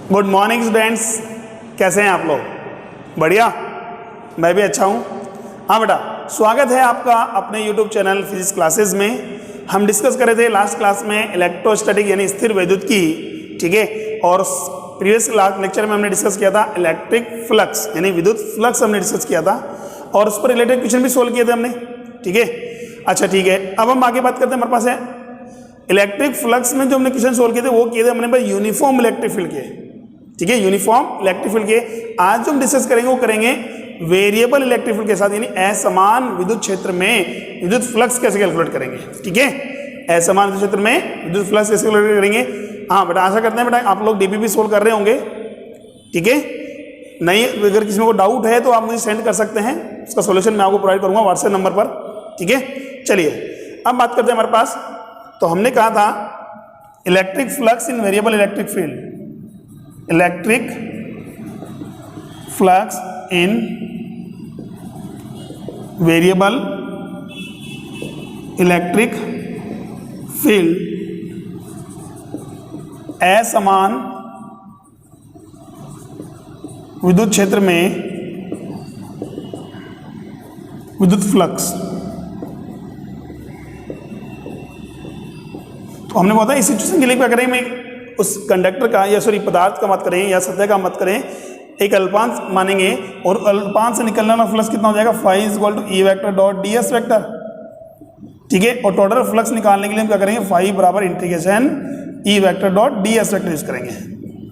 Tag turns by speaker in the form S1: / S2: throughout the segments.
S1: Good morning students, कैसे हैं आप लोग? बढ़िया, मैं भी अच्छा हूँ। हाँ बेटा, स्वागत है आपका अपने यूट्यूब चैनल फिजिक्स क्लासेस में। हम डिस्कस कर रहे थे लास्ट क्लास में इलेक्ट्रोस्टैटिक यानी स्थिर वैद्युत की, ठीक है। और प्रीवियस लेक्चर में हमने डिस्कस किया था इलेक्ट्रिक फ्लक्स यानी विद्युत फ्लक्स हमने डिस्कस किया था और उस पर रिलेटेड क्वेश्चन भी सोल्व किए थे हमने, ठीक है। अच्छा ठीक है, अब हम आगे बात करते हैं। हमारे पास है इलेक्ट्रिक फ्लक्स में जो हमने क्वेश्चन सोल्व किए थे वो किए थे हमने भाई यूनिफॉर्म इलेक्ट्रिक फील्ड के, ठीक है, यूनिफॉर्म इलेक्ट्रिक फील्ड के। आज जो हम डिस्कस करेंगे वो करेंगे वेरिएबल इलेक्ट्रिक फील्ड के साथ, यानी असमान विद्युत क्षेत्र में विद्युत फ्लक्स कैसे कैलकुलेट करेंगे, ठीक है। असमान विद्युत क्षेत्र में विद्युत फ्लक्स कैसे कैलकुलेट करेंगे। हाँ बेटा, आशा करते हैं बेटा आप लोग डीबी भी सोल्व कर रहे होंगे, ठीक है। नहीं, अगर किसी को डाउट है तो आप मुझे सेंड कर सकते हैं, उसका सोल्यूशन मैं आपको प्रोवाइड करूंगा व्हाट्सएप नंबर पर, ठीक है। चलिए अब बात करते हैं हमारे पास, तो हमने कहा था electric flux in variable electric field, electric flux in variable electric field असमान विद्युत क्षेत्र में विद्युत फ्लक्स। तो हमने बोला था इस सिचुएशन के लिए क्या करें, मैं उस कंडक्टर का या सॉरी पदार्थ का मत करें या सतह का मत करें, एक अल्पांश मानेंगे और अल्पांश से निकलने वाला फ्लक्स कितना हो जाएगा, phi is equal to E vector dot D S vector, ठीक है। और टोटल फ्लक्स निकालने के लिए हम क्या करेंगे, फाई बराबर इंटीग्रेशन ई vector dot D S vector use करेंगे,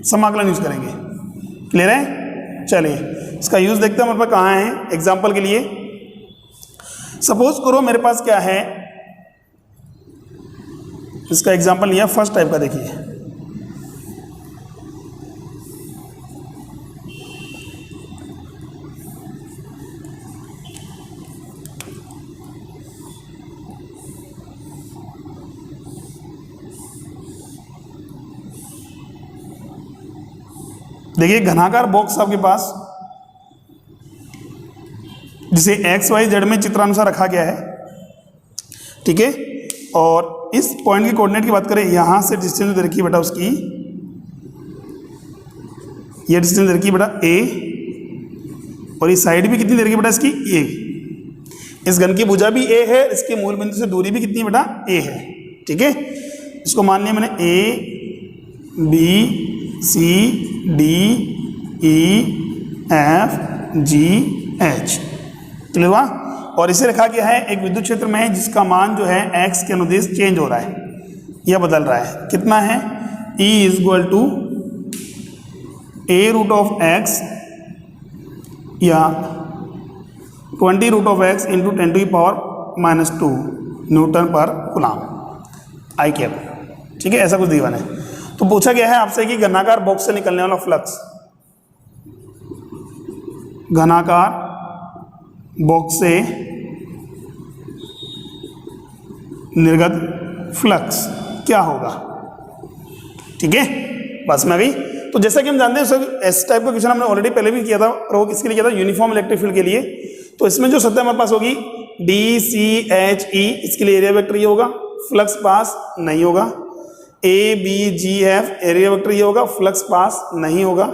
S1: समाकलन यूज करेंगे। क्लियर है? चलिए इसका यूज देखते हैं हमारे पास कहाँ है। एग्जाम्पल के लिए सपोज करो मेरे पास क्या है, इसका एग्जाम्पल लिया फर्स्ट टाइप का, देखिए देखिए घनाकार बॉक्स आपके पास जिसे एक्स वाई जेड में चित्रानुसार रखा गया है, ठीक है। और इस पॉइंट के कोऑर्डिनेट की बात करें, यहां से डिस्टेंस दे रखी बेटा उसकी, ये डिस्टेंस दे रखी बेटा ए, और ये साइड भी कितनी दे रखी बेटा इसकी ए। इस घन की भुजा भी ए है, इसके मूल बिंदु से दूरी भी कितनी बेटा ए है, ठीक है। इसको मान लिया मैंने A B C D E F G H, clear हुआ। और इसे रखा गया है एक विद्युत क्षेत्र में जिसका मान जो है एक्स के अनुदिश चेंज हो रहा है, यह बदल रहा है। कितना है, E is equal to A root of X या 20 root of X into 10 to the power -2 newton पर कूलम आई कैप, ठीक है। ऐसा कुछ दिया है। तो पूछा गया है आपसे कि घनाकार बॉक्स से निकलने वाला फ्लक्स, घनाकार बॉक्स से निर्गत फ्लक्स क्या होगा, ठीक है। बस में गई। तो जैसा कि हम जानते हैं सर, इस टाइप का क्वेश्चन हमने ऑलरेडी पहले भी किया था, और वो किसके लिए किया था, यूनिफॉर्म इलेक्ट्रिक फील्ड के लिए। तो इसमें जो सतह हमारे पास होगी डी सी एच ई, इसके लिए एरिया वेक्टर ये होगा, फ्लक्स पास नहीं होगा। A B G F area vector ये होगा, फ्लक्स पास नहीं होगा।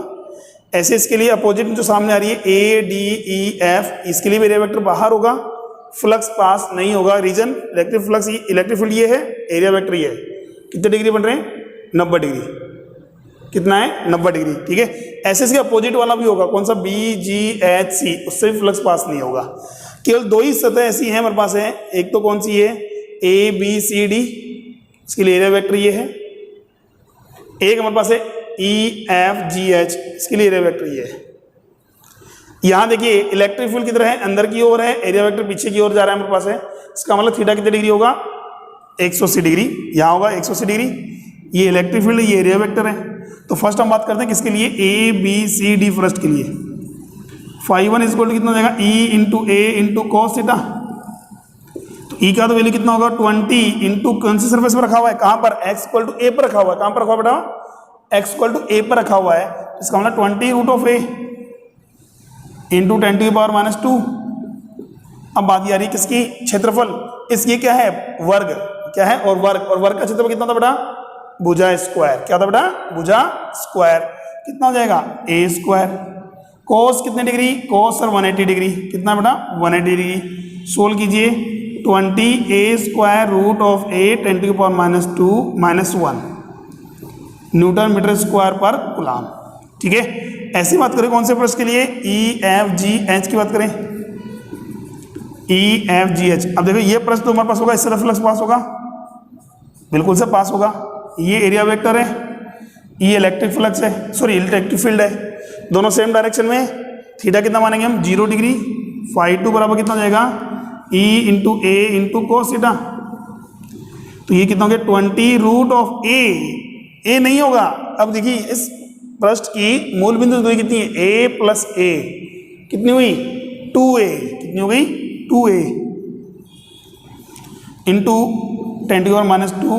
S1: ऐसे इसके लिए अपोजिट जो सामने आ रही है ए डी ई एफ, इसके लिए भी एरिया वेक्टर बाहर होगा, फ्लक्स पास नहीं होगा। Region electric flux electric field ये है, एरिया वेक्टर ये है। कितने डिग्री बन रहे हैं, 90 डिग्री। कितना है, 90 डिग्री, ठीक है। ऐसे इसके अपोजिट वाला भी होगा, कौन सा, बी जी एच सी, उससे भी फ्लक्स पास नहीं होगा। केवल दो ही सतह ऐसी हैं हमारे पास है, एक तो कौन सी है, ए बी सी डी, इसके लिए एरिया वेक्टर ये है। एक हमारे पास है ई एफ जी एच, इसके लिए एरिया वेक्टर ये है। यहां देखिए इलेक्ट्रिक फील्ड किधर है, अंदर की ओर है, एरिया वेक्टर पीछे की ओर जा रहा है हमारे पास है। इसका मतलब थीटा कितने डिग्री होगा, 180 डिग्री। यहां होगा 180 डिग्री। ये इलेक्ट्रिक फील्ड, ये एरिया वेक्टर है। तो फर्स्ट हम बात करते हैं किसके लिए, A B C D first के लिए। फाई 1 इक्वल टू कितना हो जाएगा, E into A into cos theta. तो ई का तो वैल्यू कितना होगा, 20 इंटू कौन सी सर्फेस पर रखा हुआ है, कहां पर, एक्स इक्वल टू ए पर रखा हुआ है। कहां पर रखा हुआ बेटा, एक्स इक्वल टू ए पर रखा हुआ है। इसका मतलब 20 root of A into 10 to the power -2। अब बात आ रही किसकी, क्षेत्रफल। इसकी क्या है, वर्ग, क्या है, और वर्ग का क्षेत्रफल कितना था बेटा, भुजा स्क्वायर। क्या था बेटा, भुजा स्क्वायर। कितना हो जाएगा ए स्क्वायर, कोस कितने डिग्री, कोस सर 180 डिग्री, कितना बेटा 180 डिग्री। सोल्व कीजिए 20 a square root of a 10 to power -2 -1 newton metre square per coulomb. ठीक है, ऐसी बात करें कौन से प्रश्न के लिए, ई एफ जी एच की बात करें, ई एफ जी एच। अब देखो ये प्रश्न तो हमारे पास होगा, इससे फ्लक्स पास होगा, बिल्कुल से पास होगा। ये एरिया वेक्टर है, ये इलेक्ट्रिक फ्लक्स है, सॉरी इलेक्ट्रिक फील्ड है, दोनों सेम डायरेक्शन में। थीटा कितना मानेंगे हम 0 डिग्री, फाई टू बराबर कितना हो जाएगा E into A into cos theta. तो ये कितना हो गया 20 रूट ऑफ ए नहीं होगा। अब देखिए इस पृष्ठ की मूल बिंदु दूरी कितनी है, ए प्लस ए कितनी हुई 2a, कितनी हो गई 2a into 10 to power -2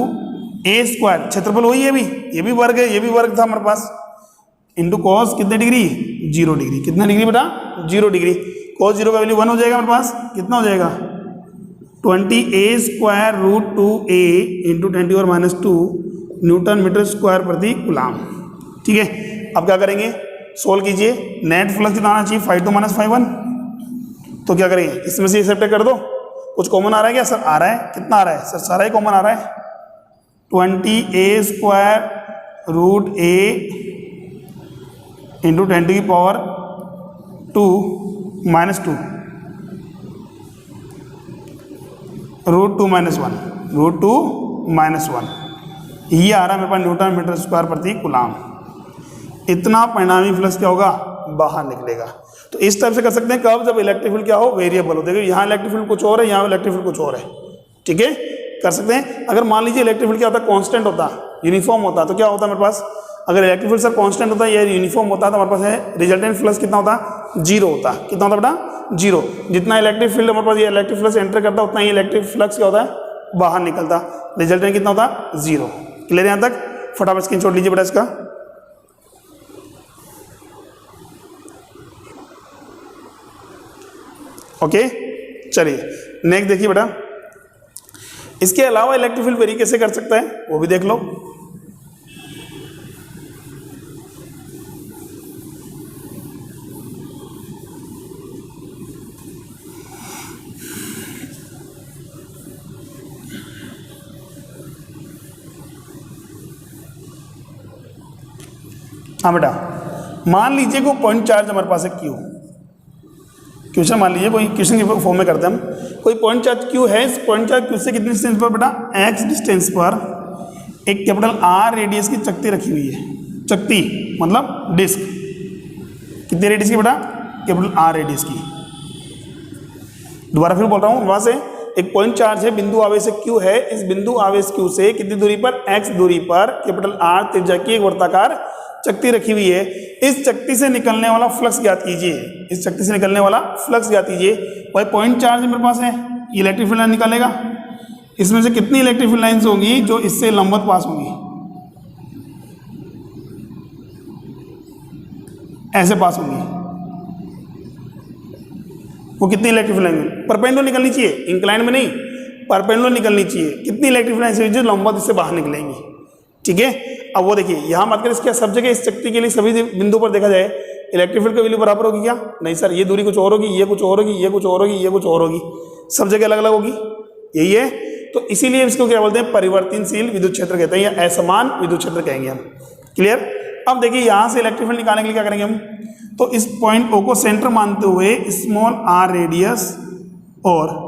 S1: A square, क्षेत्रफल वही है, ये भी वर्ग है, ये भी वर्ग था हमारे पास, इंटू कॉस कितने डिग्री 0 डिग्री, कितना डिग्री बेटा 0 डिग्री। कॉस 0 का वैल्यू 1 हो जाएगा हमारे पास, कितना हो जाएगा 20a square root 2a into 10 to power -2 newton metre square प्रति कूलम। ठीक है, अब क्या करेंगे, सोल्व कीजिए। नेट फ्लक्स कितना आना चाहिए 5 2 -5 1, तो क्या करेंगे इसमें से सब्ट्रैक्ट कर दो, कुछ कॉमन आ रहा है क्या सर, आ रहा है, कितना आ रहा है सर, सारा ही कॉमन आ रहा है। 20a square root a into 10 to की पावर 2 -2 रूट 2 -1 रूट 2 -1, ये आ रहा है मेरे पास न्यूटन मीटर स्क्वायर प्रति कूलम। इतना परिणामी फ्लक्स क्या होगा, बाहर निकलेगा। तो इस टाइप से कर सकते हैं कब, जब इलेक्ट्रिक फील्ड क्या हो, वेरिएबल हो। देखो यहाँ इलेक्ट्रिक फील्ड कुछ और है, यहाँ इलेक्ट्रिक फील्ड कुछ और है। ठीक है, कर सकते हैं। अगर मान लीजिए इलेक्ट्रिक फील्ड क्या होता है, कांस्टेंट होता, यूनिफॉर्म होता, तो क्या होता है मेरे पास, अगर इलेक्ट्रिक फील्ड सर कांस्टेंट होता है या यूनिफॉर्म होता है तो हमारे पास है रिजल्टेंट फ्लक्स कितना होता, 0 होता। कितना होता बेटा 0। जितना इलेक्ट्रिक फील्ड हमारे पास ये इलेक्ट्रिक फ्लक्स एंटर करता है उतना ही इलेक्ट्रिक फ्लक्स क्या होता है, बाहर निकलता। रिजल्टेंट कितना होता 0। क्लियर यहाँ तक, फटाफट स्क्रीनशॉट लीजिए बेटा इसका। ओके, चलिए नेक्स्ट देखिए बेटा, इसके अलावा इलेक्ट्रिक फील्ड वेरी कैसे कर सकता है वो भी देख लो। हाँ बेटा, मान लीजिए कोई पॉइंट चार्ज हमारे पास है क्यू, क्वेश्चन मान लीजिए कोई क्वेश्चन के फॉर्म में करते हैं हम, कोई पॉइंट चार्ज क्यू है, इस पॉइंट चार्ज क्यू से कितनी डिस्टेंस पर बेटा x डिस्टेंस पर एक कैपिटल R रेडियस की चकती रखी हुई है। चकती मतलब डिस्क, कितने रेडियस की बेटा, कैपिटल R रेडियस की। दोबारा फिर बोल रहा हूँ, वहां से एक पॉइंट चार्ज है, बिंदु आवेश क्यू है, इस बिंदु आवेश क्यू से कितनी दूरी पर, x दूरी पर कैपिटल R त्रिज्या की एक वर्ताकार चकती रखी हुई है। इस चकती से निकलने वाला फ्लक्स ज्ञात कीजिए, इस चकती से निकलने वाला फ्लक्स ज्ञात कीजिए। भाई पॉइंट चार्ज मेरे पास है, इलेक्ट्रिक फील्ड लाइन निकालेगा, इसमें से कितनी इलेक्ट्रिक फील्ड लाइंस होंगी जो इससे लंबवत पास होंगी, ऐसे पास होंगी, वो कितनी इलेक्ट्रिक फील्ड लाइन, परपेंडिकुलर निकलनी चाहिए, इंक्लाइन में नहीं, परपेंडिकुलर निकलनी चाहिए। कितनी इलेक्ट्रिक फील्ड लाइंस जो लंबवत इससे बाहर निकलेंगी। ठीक है, अब वो देखिए यहाँ बात करें इसके सब जगह इस चकती के लिए सभी बिंदु पर देखा जाए इलेक्ट्रिक फील्ड का वैल्यू बराबर होगी क्या, नहीं सर, ये दूरी कुछ और होगी, ये कुछ और होगी, ये कुछ और होगी, ये कुछ और होगी, सब जगह अलग अलग होगी, यही है। तो इसीलिए इसको क्या बोलते हैं, परिवर्तनशील विद्युत क्षेत्र कहते हैं, या असमान विद्युत क्षेत्र कहेंगे हम। क्लियर। अब देखिए यहाँ से इलेक्ट्रिक फील्ड निकालने के लिए क्या करेंगे हम, तो इस पॉइंट ओ को सेंटर मानते हुए स्मॉल r रेडियस और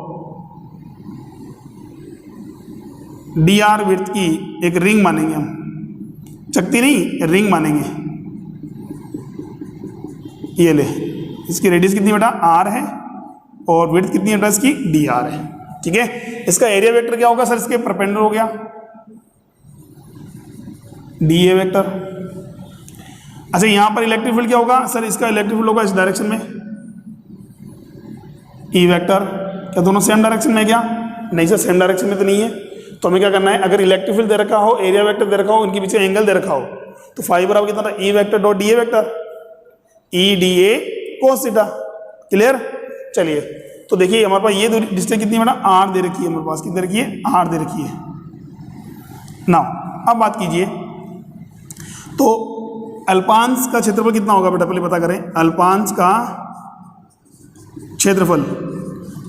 S1: dr विड्थ की एक रिंग मानेंगे हम, चकती नहीं रिंग मानेंगे। ये ले, इसकी रेडियस कितनी बेटा r है और विड्थ कितनी बेटा इसकी dr है। ठीक है, इसका एरिया वेक्टर क्या होगा सर, इसके परपेंडिकुलर हो गया dA वेक्टर। अच्छा यहाँ पर इलेक्ट्रिक फील्ड क्या होगा सर, इसका इलेक्ट्रिक फील्ड होगा इस डायरेक्शन में E वेक्टर। क्या दोनों सेम डायरेक्शन में क्या, नहीं सर सेम डायरेक्शन में तो नहीं है। तो हमें क्या करना है, अगर इलेक्ट्रिक फील्ड दे रखा हो, एरिया वेक्टर दे रखा हो, इनके पीछे एंगल दे रखा हो, तो फाई बराबर कितना था, E vector dot dA vector, E dA cos theta. Clear. चलिए तो देखिए हमारे पास ये डिस्टेंस कितनी बेटा r दे रखी है, हमारे पास कितनी रखी है, r दे रखी है। नाउ अब बात कीजिए, तो अल्पांश का क्षेत्रफल कितना होगा बेटा, पहले पता करें अल्पांश का क्षेत्रफल।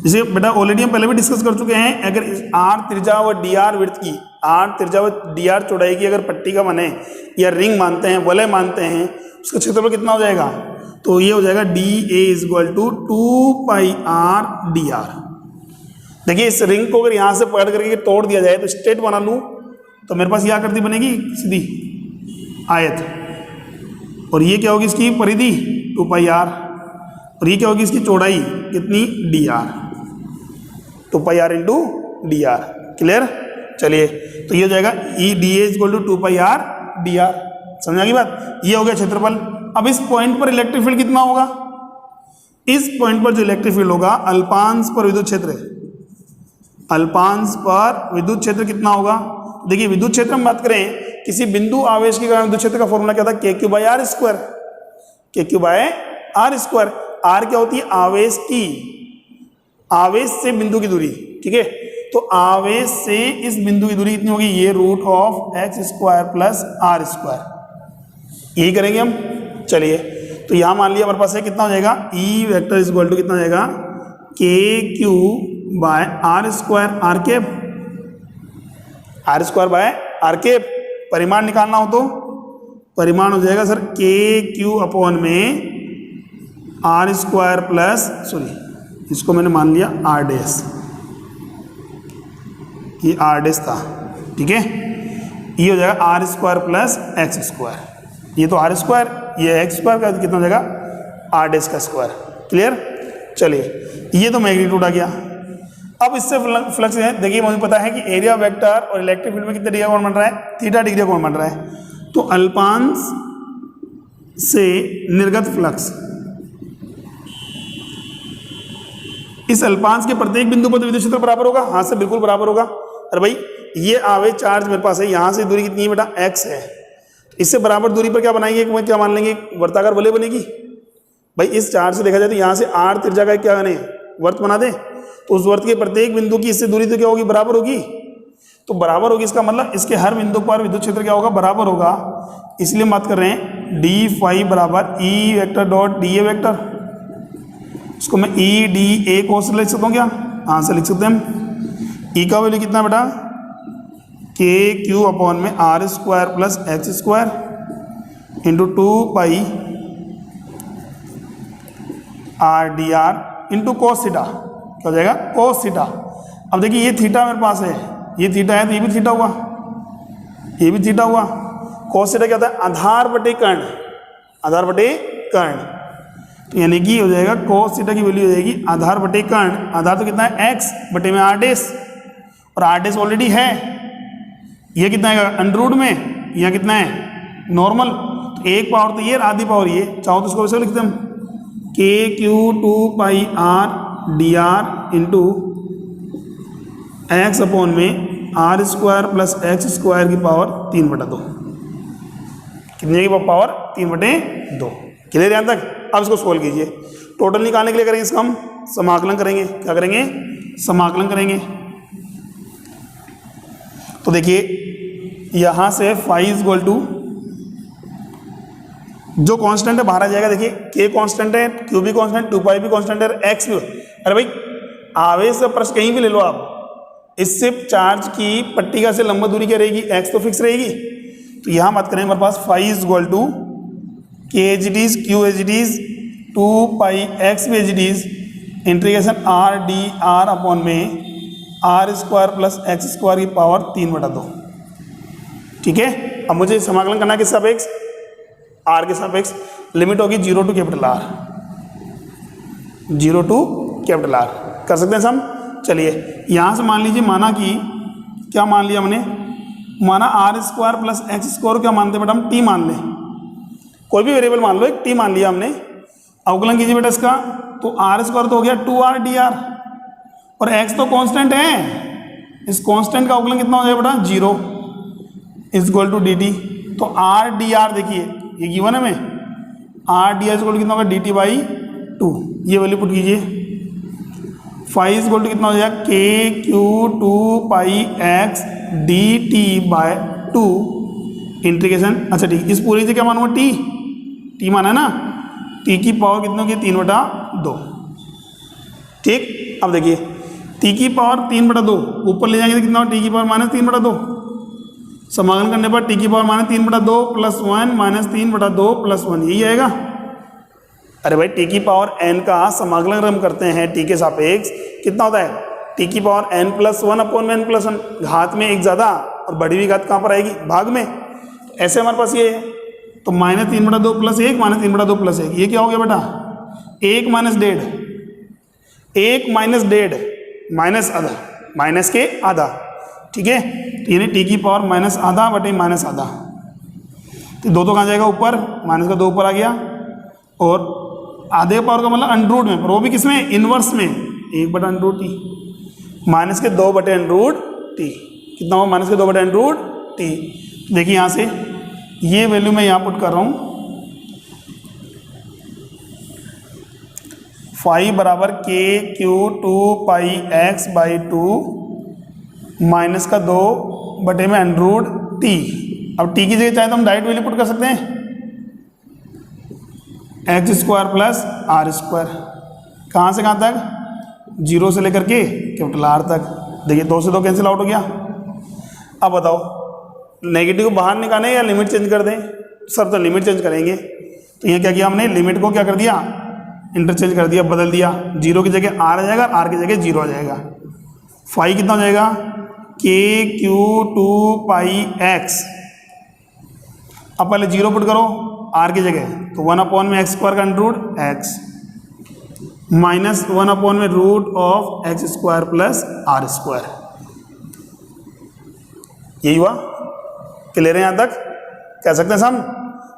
S1: जैसे बेटा ऑलरेडी हम पहले भी डिस्कस कर चुके हैं, अगर आर त्रिज्या व डी आर विड्थ की, आर त्रिज्या व डी आर चौड़ाई की अगर पट्टी का बने या रिंग मानते हैं, वलय मानते हैं, उसका क्षेत्रफल कितना हो जाएगा, तो ये हो जाएगा D A is equal to 2πr D R. देखिए इस रिंग को अगर यहाँ से पकड़ करके तोड़ दिया जाए तो स्ट्रेट बना लूँ तो मेरे पास ये आकृति बनेगी सीधी आयत, और ये क्या होगी इसकी परिधि 2πr, और ये क्या होगी इसकी चौड़ाई कितनी D R, 2πr into D R. Clear, चलिए तो ये हो जाएगा E D A equal to 2πr D R. समझ की बात, ये हो गया क्षेत्रफल। अब इस पॉइंट पर इलेक्ट्रिक फील्ड कितना होगा, इस पॉइंट पर जो इलेक्ट्रिक फील्ड होगा अल्पांश पर विद्युत क्षेत्र, अल्पांश पर विद्युत क्षेत्र कितना होगा। देखिए विद्युत क्षेत्र में बात करें किसी बिंदु आवेश के कारण विद्युत क्षेत्र का फॉर्मूला क्या था, K Q by R square, K Q by R square. R क्या होती है, आवेश की, आवेश से बिंदु की दूरी, ठीक है। तो आवेश से इस बिंदु की दूरी कितनी होगी, ये root of X square plus R square, यही करेंगे हम। चलिए तो यहां मान लिया हमारे पास है कितना हो जाएगा, E vector is equal to कितना हो जाएगा, K Q by R square R cap, R square by R cap. परिमाण निकालना हो तो परिमाण हो जाएगा सर के क्यू अपॉन में आर स्क्वायर प्लस, सॉरी इसको मैंने मान लिया आर डैश, ये आर डैश था, ठीक है। ये हो जाएगा R square plus x square, ये तो आर स्क्वायर, ये एक्स स्क्वायर का कितना हो जाएगा आर डैश का स्क्वायर। क्लियर, चलिए ये तो मैग्नीट्यूड आ गया। अब इससे फ्लक्स है, देखिए मुझे पता है कि एरिया वेक्टर और इलेक्ट्रिक फील्ड में कितने डिग्री कोण बन रहा है, थीटा डिग्री कोण बन रहा है। तो अल्पांश से निर्गत फ्लक्स, इस अल्पांश के प्रत्येक बिंदु पर विद्युत क्षेत्र बराबर होगा, हाँ से बिल्कुल बराबर होगा। अरे भाई ये आवेश चार्ज मेरे पास है, यहाँ से दूरी कितनी है बेटा, एक्स है, इससे बराबर दूरी पर क्या बनाएंगे, क्या मान लेंगे, वर्ताकार वलय बनेगी। भाई इस चार्ज से देखा जाए तो यहाँ से आर त्रिज्या का क्या बने, वर्त बना दें, तो उस वर्त के प्रत्येक बिंदु की इससे दूरी तो क्या होगी, बराबर होगी। तो बराबर होगी इसका मतलब इसके हर बिंदु पर विद्युत क्षेत्र क्या होगा, बराबर होगा। इसलिए हम बात कर रहे हैं डी फाई बराबर ई vector dot D A vector. इसको मैं ई डी ए को से लिख सकता हूँ क्या, हाँ से लिख सकते हैं हम। ई का वैल्यू कितना बेटा, के क्यू अपॉन में are square plus x square into 2π r d r into cos theta, क्या हो जाएगा कोस थीटा। अब देखिए ये थीटा मेरे पास है, ये थीटा है तो ये भी थीटा हुआ, ये भी थीटा हुआ। कोस थीटा क्या होता है, आधार बटे कर्ण, आधार बटे कर्ण। तो यानी कि हो जाएगा कोस थीटा की वैल्यू हो जाएगी आधार बटे कर्ण, आधार तो कितना है एक्स बटे में आर डैश, और आर डैश ऑलरेडी है, ये कितना है अंडर रूट में, यहाँ कितना है नॉर्मल, तो एक पावर तो ये आधी पावर ये, चाहो तो इसको वैसे लिखते हम k q 2π r d r into x upon में are square plus x square की पावर 3/2, कितने की पावर 3/2। क्लियर यहाँ तक। अब इसको सोल्व कीजिए, टोटल निकालने के लिए करेंगे इसका हम समाकलन करेंगे, क्या करेंगे, समाकलन करेंगे। तो देखिए यहां से फाई इज इक्वल टू, जो कांस्टेंट है बाहर आ जाएगा। देखिए के कांस्टेंट है, क्यू भी कांस्टेंट, 2π भी कांस्टेंट है, एक्स भी। अरे भाई आवेश का प्रश्न कहीं भी ले लो आप, इससे चार्ज की पट्टिका से लंबा दूरी क्या रहेगी, एक्स तो फिक्स रहेगी। तो यहां बात करें हमारे पास phi is equal to k h d is q h d is 2π x भी h d is integration r d r upon में are square plus x square की पावर 3/2। ठीक है, अब मुझे समाकलन करना है किस सापेक्ष, आर के सापेक्ष। लिमिट होगी 0 to capital R, 0 to capital R. कर सकते हैं हम। चलिए यहाँ से मान लीजिए, माना कि क्या मान लिया हमने, माना R square plus x square, क्या मानते हैं बेटा हम, टी मान लें, कोई भी वेरिएबल मान लो, एक टी मान लिया हमने। अवकलन कीजिए बेटा इसका, तो आर स्क्वायर तो हो गया 2r dr, और x तो कांस्टेंट है, इस कांस्टेंट का अवकलन कितना हो जाएगा बेटा 0 इज इक्वल टू dt। तो r dr देखिए ये गिवन है, हमें r dr is equal to कितना होगा dt बाई 2, ये वैल्यू पुट कीजिए। फाई इज इक्वल टू कितना हो जाएगा k q 2π x dt by 2 integration, अच्छा ठीक, इस पूरी से क्या मानूंगा, टी, टी माना है ना, टी की पावर कितनी होगी, 3/2। ठीक, अब देखिए टी की पावर 3/2 ऊपर ले जाएंगे तो कितना हो, टी की पावर -3/2, समाकलन करने पर टी की पावर -3/2 + 1 -3/2 + 1 यही आएगा। अरे भाई टी की पावर n का समाकलन अगर हम करते हैं टी के सापेक्ष कितना होता है, टी की पावर n+1/n+1, घात में एक ज़्यादा और बढ़ी हुई घात कहाँ पर आएगी, भाग में। ऐसे हमारे पास ये है, तो -3/2 + 1 -3/2 + 1 ये क्या हो गया बेटा, 1 - 1.5, 1 - 1.5 माइनस आधा, माइनस के आधा, ठीक है, तो यानी टी की पावर -आधा बटे -आधा, तो दो तो कहाँ जाएगा ऊपर, माइनस का 2 ऊपर आ गया, और आधे पावर का मतलब अंडरूट में, पर वो भी किस में, इनवर्स में, 1/√t, -2/√t कितना हो, -2/√t। देखिए यहाँ से ये वैल्यू मैं यहाँ पुट कर रहा हूँ, फाई बराबर KQ2πx/2 माइनस का 2 बटे में √t। अब t की जगह चाहे तो हम डायरेक्ट वैल्यू पुट कर सकते हैं, x² + r², कहाँ से कहाँ तक, 0 से लेकर के R तक। देखिए 2 से 2 कैंसिल आउट हो गया। अब बताओ नेगेटिव को बाहर निकालें या लिमिट चेंज कर दें, सर तो लिमिट चेंज करेंगे, तो यहाँ क्या किया हमने, लिमिट को क्या कर दिया, इंटरचेंज कर दिया, बदल दिया, 0 की जगह r आ जाएगा, r की जगह 0 आ जाएगा। फाई कितना हो जाएगा, KQ2πx, अब पहले 0 पुट करो r की जगह, तो 1/x² का under root x minus 1/√x² + r², यही हुआ। क्लियर है यहाँ तक, कह सकते हैं हम,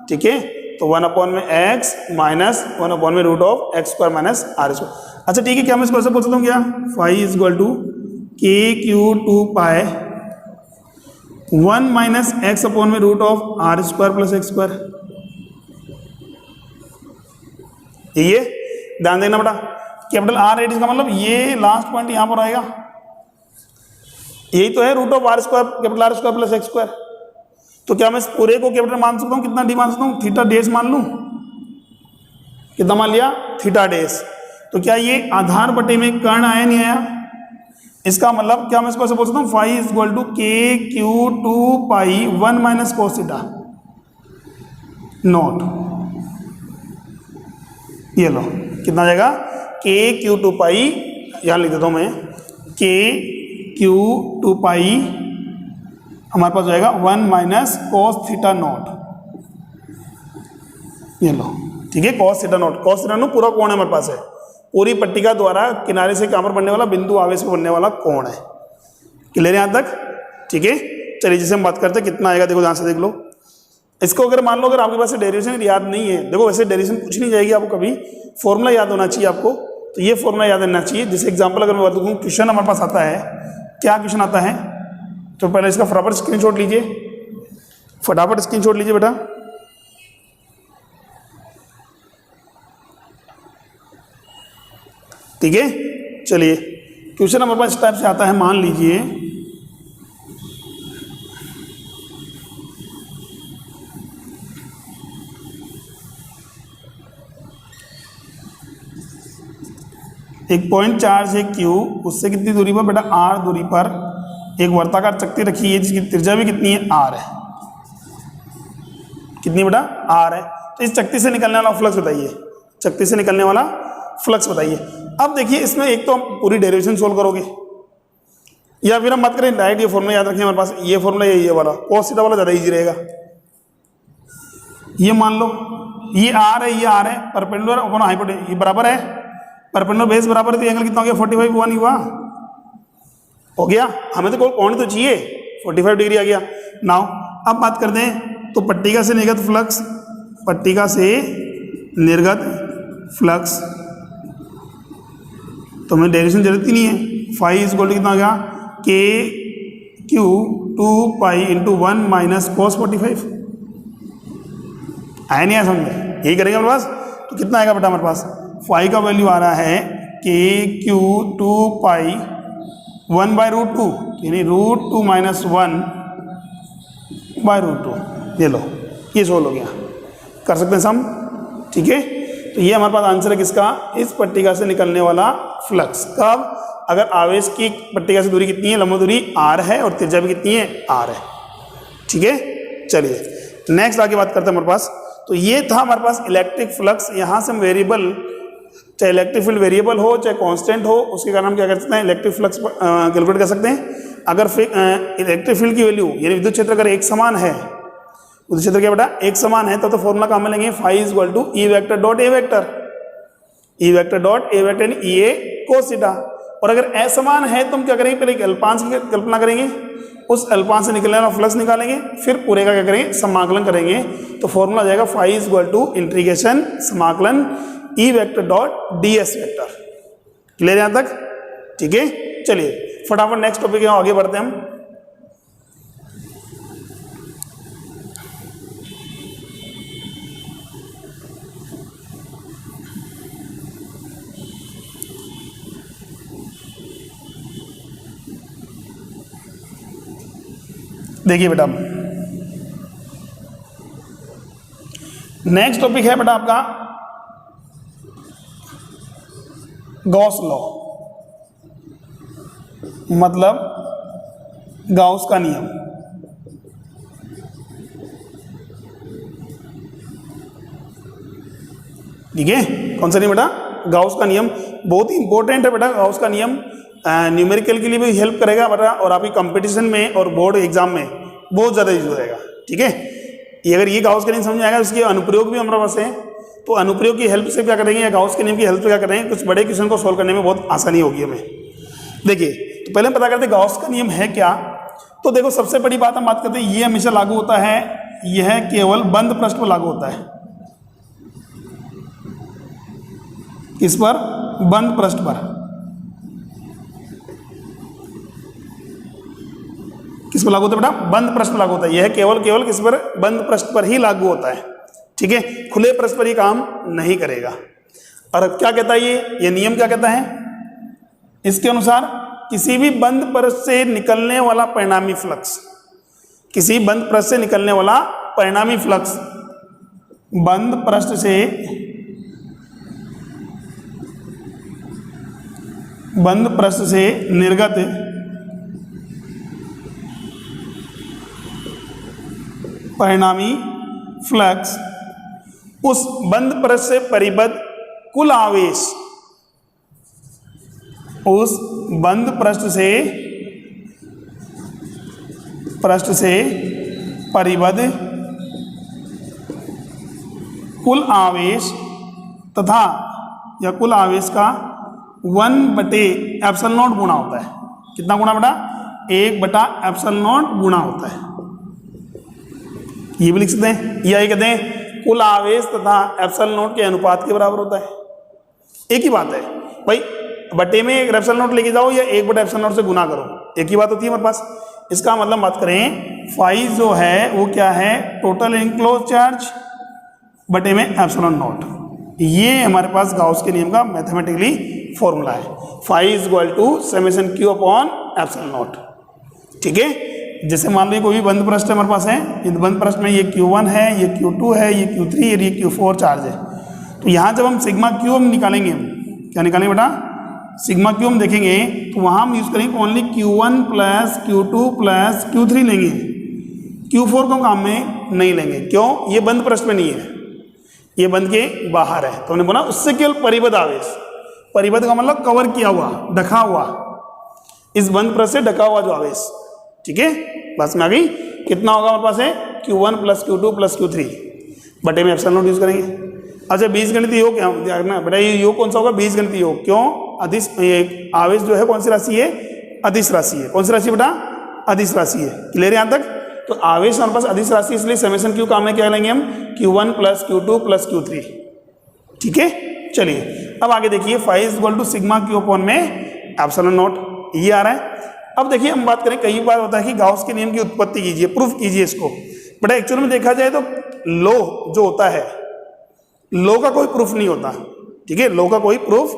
S1: ठीक है। तो 1/x माइनस 1/√x² - r²। अच्छा ठीक है, क्या मैं इसको ऐसे पूछ सकता हूँ क्या, phi is equal to KQ2π 1 - x/√r² + x², ये ध्यान देना बेटा, कैपिटल R रेडियस का मतलब ये लास्ट पॉइंट यहाँ पर आएगा, यही तो है √r², कैपिटल R² + x²। तो क्या मैं इस पूरे को कैपिटल मान सकता हूँ, कितना डी मान सकता हूँ, थीटा डेस मान लूँ, कितना मान लिया, थीटा डेस। तो क्या ये आधार बटे में कर्ण आया नहीं आया, इसका मतलब क्या मैं इसको ऐसे बोल सकता हूँ, phi is equal to KQ2π 1 - cos theta naught, ये लो कितना आ जाएगा, KQ2π, यहाँ लिख देता हूँ मैं, KQ2π हमारे पास जाएगा 1 - cos थीटा नॉट, ये लो, ठीक है, cos theta not, cos theta not पूरा कोण है हमारे पास है, पूरी पट्टिका द्वारा किनारे से कहाँ पर बनने वाला, बिंदु आवेश पर बनने वाला कोण है। क्लियर है यहाँ तक, ठीक है। चलिए जिसे हम बात करते हैं कितना आएगा, देखो ध्यान से देख लो इसको। अगर मान लो अगर आपके पास डेरिवेशन याद नहीं है, देखो वैसे डेरिवेशन पूछ नहीं जाएगी आपको कभी, फॉर्मूला याद होना चाहिए आपको, तो ये फॉर्मूला याद रहना चाहिए। जैसे एग्जांपल अगर मैं बताऊँ, क्वेश्चन हमारे पास आता है, क्या क्वेश्चन आता है, तो पहले इसका फटाफट स्क्रीनशॉट लीजिए, फटाफट स्क्रीनशॉट लीजिए बेटा। ठीक है, चलिए क्वेश्चन हमारे पास इस टाइप से आता है, मान लीजिए एक पॉइंट चार्ज है Q, उससे कितनी दूरी पर बेटा, R दूरी पर एक वर्ताकार चक्ति रखी है जिसकी त्रिज्या भी कितनी है, R है, कितनी बेटा, R है। तो इस चक्ति से निकलने वाला फ्लक्स बताइए, चक्ति से निकलने वाला फ्लक्स बताइए। अब देखिए इसमें एक तो हम पूरी डेरिवेशन सोल्व करोगे, या फिर हम बात करें डायरेक्ट, ये फॉर्मूला याद रखें हमारे पास, ये फॉर्मूला ये वाला cos थीटा वाला ज़्यादा इजी रहेगा। ये मान लो ये R है, ये R है, परपेंडिकुलर अपॉन हाइपोटेन्यूज, ये बराबर है, परपेंडिकुलर बेस बराबर है, तो एंगल कितना हो गया, 45 1 ही हुआ, हो गया। हमें तो कोण तो चाहिए, 45 डिग्री आ गया। नाउ अब बात करते हैं, तो पट्टिका से निर्गत फ्लक्स, पट्टिका से निर्गत फ्लक्स, तो हमें डेरिवेशन जरूरत ही नहीं है। फाई इज इक्वल टू कितना हो गया, KQ2π × 1 - cos 45, आया नहीं आया समझ में, यही करेंगे हमारे पास। तो कितना आएगा बेटा हमारे पास, फाई का वैल्यू आ रहा है KQ2π 1/√2, यानी √2 - 1/√2, ये लो, ये सोल्व हो गया, कर सकते हैं सम, ठीक है। तो ये हमारे पास आंसर है किसका, इस पट्टिका से निकलने वाला फ्लक्स। कब, अगर आवेश की पट्टिका से दूरी कितनी है, लंब दूरी r है और त्रिज्या भी कितनी है, r है, ठीक है। चलिए नेक्स्ट आगे बात करते हैं हमारे पास। तो ये था हमारे पास इलेक्ट्रिक फ्लक्स। यहाँ से हम वेरिएबल, चाहे इलेक्ट्रिक फील्ड वेरिएबल हो चाहे कांस्टेंट हो, उसके कारण हम क्या कर सकते हैं, इलेक्ट्रिक फ्लक्स कैलकुलेट कर सकते हैं। अगर इलेक्ट्रिक फील्ड की वैल्यू यानी विद्युत क्षेत्र अगर एक समान है, विद्युत क्षेत्र क्या बेटा एक समान है, तो फॉर्मूला काम में लेंगे phi is equal to E vector dot A vector, E vector dot A vector यानी ई ए कोस थीटा। और अगर असमान है तो हम क्या करेंगे, पहले एक अल्पांश की कल्पना करेंगे, उस अल्पांश से निकलने वाला फ्लक्स निकालेंगे, फिर पूरे का क्या करेंगे, समाकलन करेंगे। तो फॉर्मूला आ जाएगा phi is equal to integration समाकलन E vector dot D S vector. Clear यहां तक, ठीक है। चलिए फटाफट नेक्स्ट टॉपिक आगे बढ़ते हैं हम। देखिए बेटा नेक्स्ट टॉपिक है बेटा आपका गॉस लॉ, मतलब गाउस का नियम। ठीक है, कौन सा नियम बेटा, गाउस का नियम। बहुत ही इंपॉर्टेंट है बेटा गाउस का नियम, न्यूमेरिकल के लिए भी हेल्प करेगा बेटा, और आपकी कंपटीशन में और बोर्ड एग्जाम में बहुत ज़्यादा यूज होएगा। ठीक है, ये अगर ये गाउस का नियम समझ आएगा, इसके अनुप्रयोग भी हमारे पास है, तो अनुप्रयोग की हेल्प से क्या करेंगे, या गाउस के नियम की हेल्प से क्या करेंगे, कुछ बड़े क्वेश्चन को सोल्व करने में बहुत आसानी होगी हमें। देखिए तो पहले हम पता करते हैं गाउस का नियम है क्या। तो देखो सबसे बड़ी बात हम बात करते हैं, ये हमेशा लागू होता है, यह केवल बंद पृष्ठ पर लागू होता है। किस पर, बंद पृष्ठ पर। किस पर लागू होता है बेटा, बंद पृष्ठ पर लागू होता है। यह केवल किस पर, बंद पृष्ठ पर ही लागू होता है। ठीक है, खुले पृष्ठ पर ही काम नहीं करेगा। और क्या कहता है ये नियम क्या कहता है, इसके अनुसार किसी भी बंद पृष्ठ से निकलने वाला परिणामी फ्लक्स, किसी बंद पृष्ठ से निकलने वाला परिणामी फ्लक्स, बंद पृष्ठ से निर्गत परिणामी फ्लक्स उस बंद पृष्ठ से परिबद्ध कुल आवेश, उस बंद पृष्ठ से परिबद्ध कुल आवेश तथा या कुल आवेश का 1/ε0 गुणा होता है। कितना गुणा बेटा, 1/ε0 गुणा होता है। ये भी लिख सकते हैं, या ये कहते हैं कुल आवेश तथा ε0 के अनुपात के बराबर होता है। एक ही बात है भाई, बटे में एक ε0 लेके जाओ या 1/ε0 से गुना करो, एक ही बात होती है हमारे पास। इसका मतलब बात करें, फाई जो है वो क्या है, टोटल इनक्लोज चार्ज बटे में ε0। ये हमारे पास गाउस के नियम का मैथमेटिकली फॉर्मूला है, phi is equal to summation q upon ε0। ठीक है, जैसे मान लीजिए कोई भी बंद पृष्ठ हमारे पास है, इस बंद पृष्ठ में ये q1 है, ये q2 है, ये q3 और ये q4 चार्ज है। तो यहाँ जब हम सिग्मा क्यू हम निकालेंगे, क्या निकालेंगे बेटा, सिग्मा क्यू हम देखेंगे, तो वहाँ हम यूज करेंगे only q1 plus q2 plus q3 लेंगे, q4 को काम में नहीं लेंगे। क्यों, ये बंद पृष्ठ में नहीं है, ये बंद के बाहर है। तो हमने बोला उससे केवल परिबद्ध आवेश, परिबद्ध का मतलब कवर किया हुआ, ढका हुआ, इस बंद पृष्ठ से ढका हुआ जो आवेश। ठीक है, बस में आ गई। कितना होगा हमारे पास है, q1 plus q2 plus q3 बटे में ε0 यूज करेंगे। अच्छा, बीजगणितीय योग क्या देखना बेटा, ये योग कौन सा होगा, बीजगणितीय योग। क्यों, अदिश आवेश जो है कौन सी राशि है, अदिश राशि है। कौन सी राशि बेटा, अदिश राशि है। क्लियर यहाँ तक। तो आवेश हमारे पास अदिश राशि, इसलिए समेशन क्यू काम में क्या लेंगे हम, q1 plus q2 plus q3। ठीक है, चलिए अब आगे देखिए, phi is equal to sigma Q upon में ε0, ये आ रहा है। अब देखिए हम बात करें, कई बार होता है कि गाउस के नियम की उत्पत्ति कीजिए, प्रूफ कीजिए इसको। बट एक्चुअल में देखा जाए तो लो जो होता है, लो का कोई प्रूफ नहीं होता। ठीक है, लो का कोई प्रूफ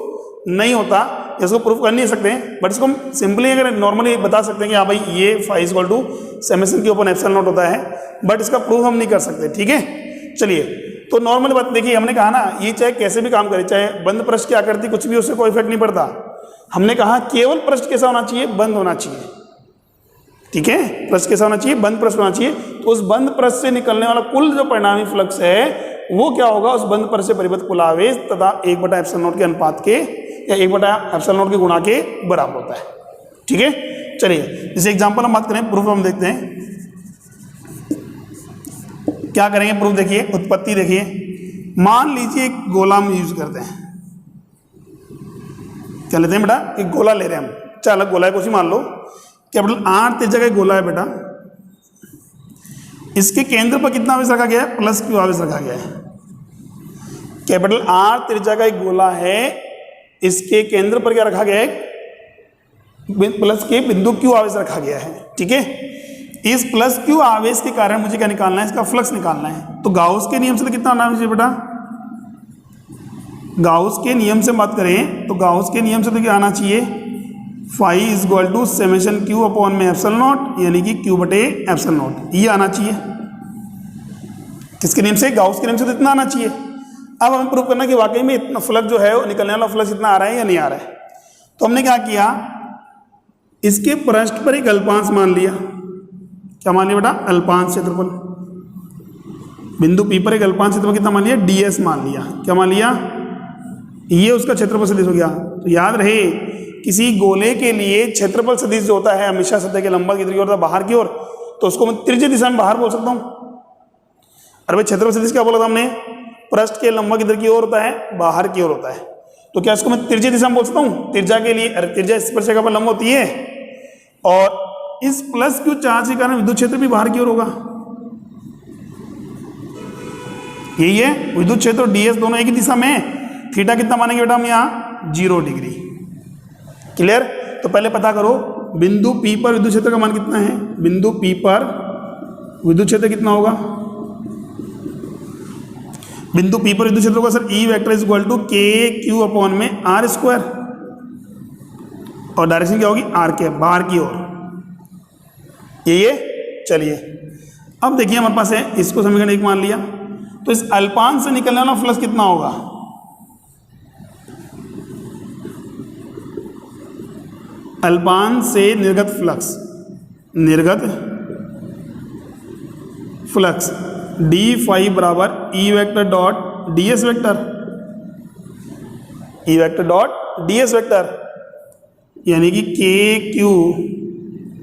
S1: नहीं होता। इसको प्रूफ कर नहीं सकते हैं, बट इसको हम सिंपली अगर नॉर्मली बता सकते हैं कि हाँ भाई ये phi equal to summation Q upon epsilon naught होता है, बट इसका प्रूफ हम नहीं कर सकते। ठीक है, चलिए तो नॉर्मल बात देखिए, हमने कहा ना ये चाहे कैसे भी काम करे, चाहे बंद पृष्ठ की आकृति कुछ भी, उससे कोई इफेक्ट नहीं पड़ता। हमने कहा केवल पृष्ठ कैसा होना चाहिए, बंद होना चाहिए। ठीक है, पृष्ठ कैसा होना चाहिए, बंद पृष्ठ होना चाहिए। तो उस बंद पृष्ठ से निकलने वाला कुल जो परिणामी फ्लक्स है वो क्या होगा, उस बंद पृष्ठ से परिबद्ध कुल आवेश तथा 1/ε0 के अनुपात के या 1/ε0 के गुणा के बराबर होता है। ठीक है, चलिए जैसे एग्जांपल हम बात करें, प्रूफ हम देखते हैं क्या करेंगे। प्रूफ देखिए, उत्पत्ति देखिए। मान लीजिए एक गोला हम यूज करते हैं, क्या लेते हैं बेटा, एक गोला ले रहे हैं हम, चाहे गोला है कुछ ही मान लो, कैपिटल R त्रिज्या का गोला है बेटा, इसके केंद्र पर कितना आवेश रखा गया है, +q आवेश रखा गया है। कैपिटल R त्रिज्या का एक गोला है, इसके केंद्र पर क्या रखा गया है, +k बिंदु q आवेश रखा गया है। ठीक है, इस +q आवेश के कारण मुझे क्या निकालना है, इसका फ्लक्स निकालना है। तो गाउस के नियम से तो कितना आना चाहिए बेटा, गाउस के नियम से बात करें तो गाउस के नियम से तो क्या आना चाहिए, phi equal to summation Q upon में एप्सिलॉन नॉट, यानी कि q बटे एप्सिलॉन नॉट, ये आना चाहिए। किसके नियम से, गाउस के नियम से तो इतना आना चाहिए। अब हमें प्रूव करना कि वाकई में इतना फ्लक्स जो है वो निकलने वाला फ्लक्स इतना आ रहा है या नहीं आ रहा है। तो हमने क्या किया, इसके पृष्ठ पर एक अल्पांश मान लिया। क्या मान लिया बेटा, अल्पांश क्षेत्रफल। बिंदु P पर एक अल्पांश क्षेत्रफल कितना मान लिया, ds मान लिया। क्या मान लिया, ये उसका क्षेत्रफल सदिश हो गया। तो याद रहे किसी गोले के लिए क्षेत्रफल सदिश जो होता है हमेशा सतह के लंबवत किधर की ओर, बाहर की ओर, तो उसको मैं त्रिज्यीय दिशा में बाहर बोल सकता हूँ। अरे भाई क्षेत्रफल सदिश क्या बोला था हमने, पृष्ठ के लंबवत किधर की ओर होता है, बाहर की ओर होता है। तो क्या इसको मैं त्रिज्यीय दिशा में बोल सकता हूँ, त्रिज्या के लिए, अरे त्रिज्या स्पर्शरेखा पर लंब होती है, और इस +q चार्ज के कारण विद्युत क्षेत्र भी बाहर की ओर होगा। यही है, विद्युत क्षेत्र और ds दोनों एक ही दिशा में। थीटा कितना मानेंगे बेटा हम यहाँ, 0 डिग्री। क्लियर, तो पहले पता करो बिंदु P पर विद्युत क्षेत्र का मान कितना है, बिंदु P पर विद्युत क्षेत्र कितना होगा, बिंदु P पर विद्युत क्षेत्र होगा sir E vector is equal to KQ upon में R², और डायरेक्शन क्या होगी, R के बाहर की ओर। ये चलिए अब देखिए हमारे पास है, इसको समीकरण 1 मान लिया, तो इस अल्पांश से निकलने वाला फ्लक्स कितना होगा, अल्पांश से निर्गत फ्लक्स, निर्गत फ्लक्स d फाई बराबर E vector dot ds vector, E vector dot ds vector, यानी कि KQ,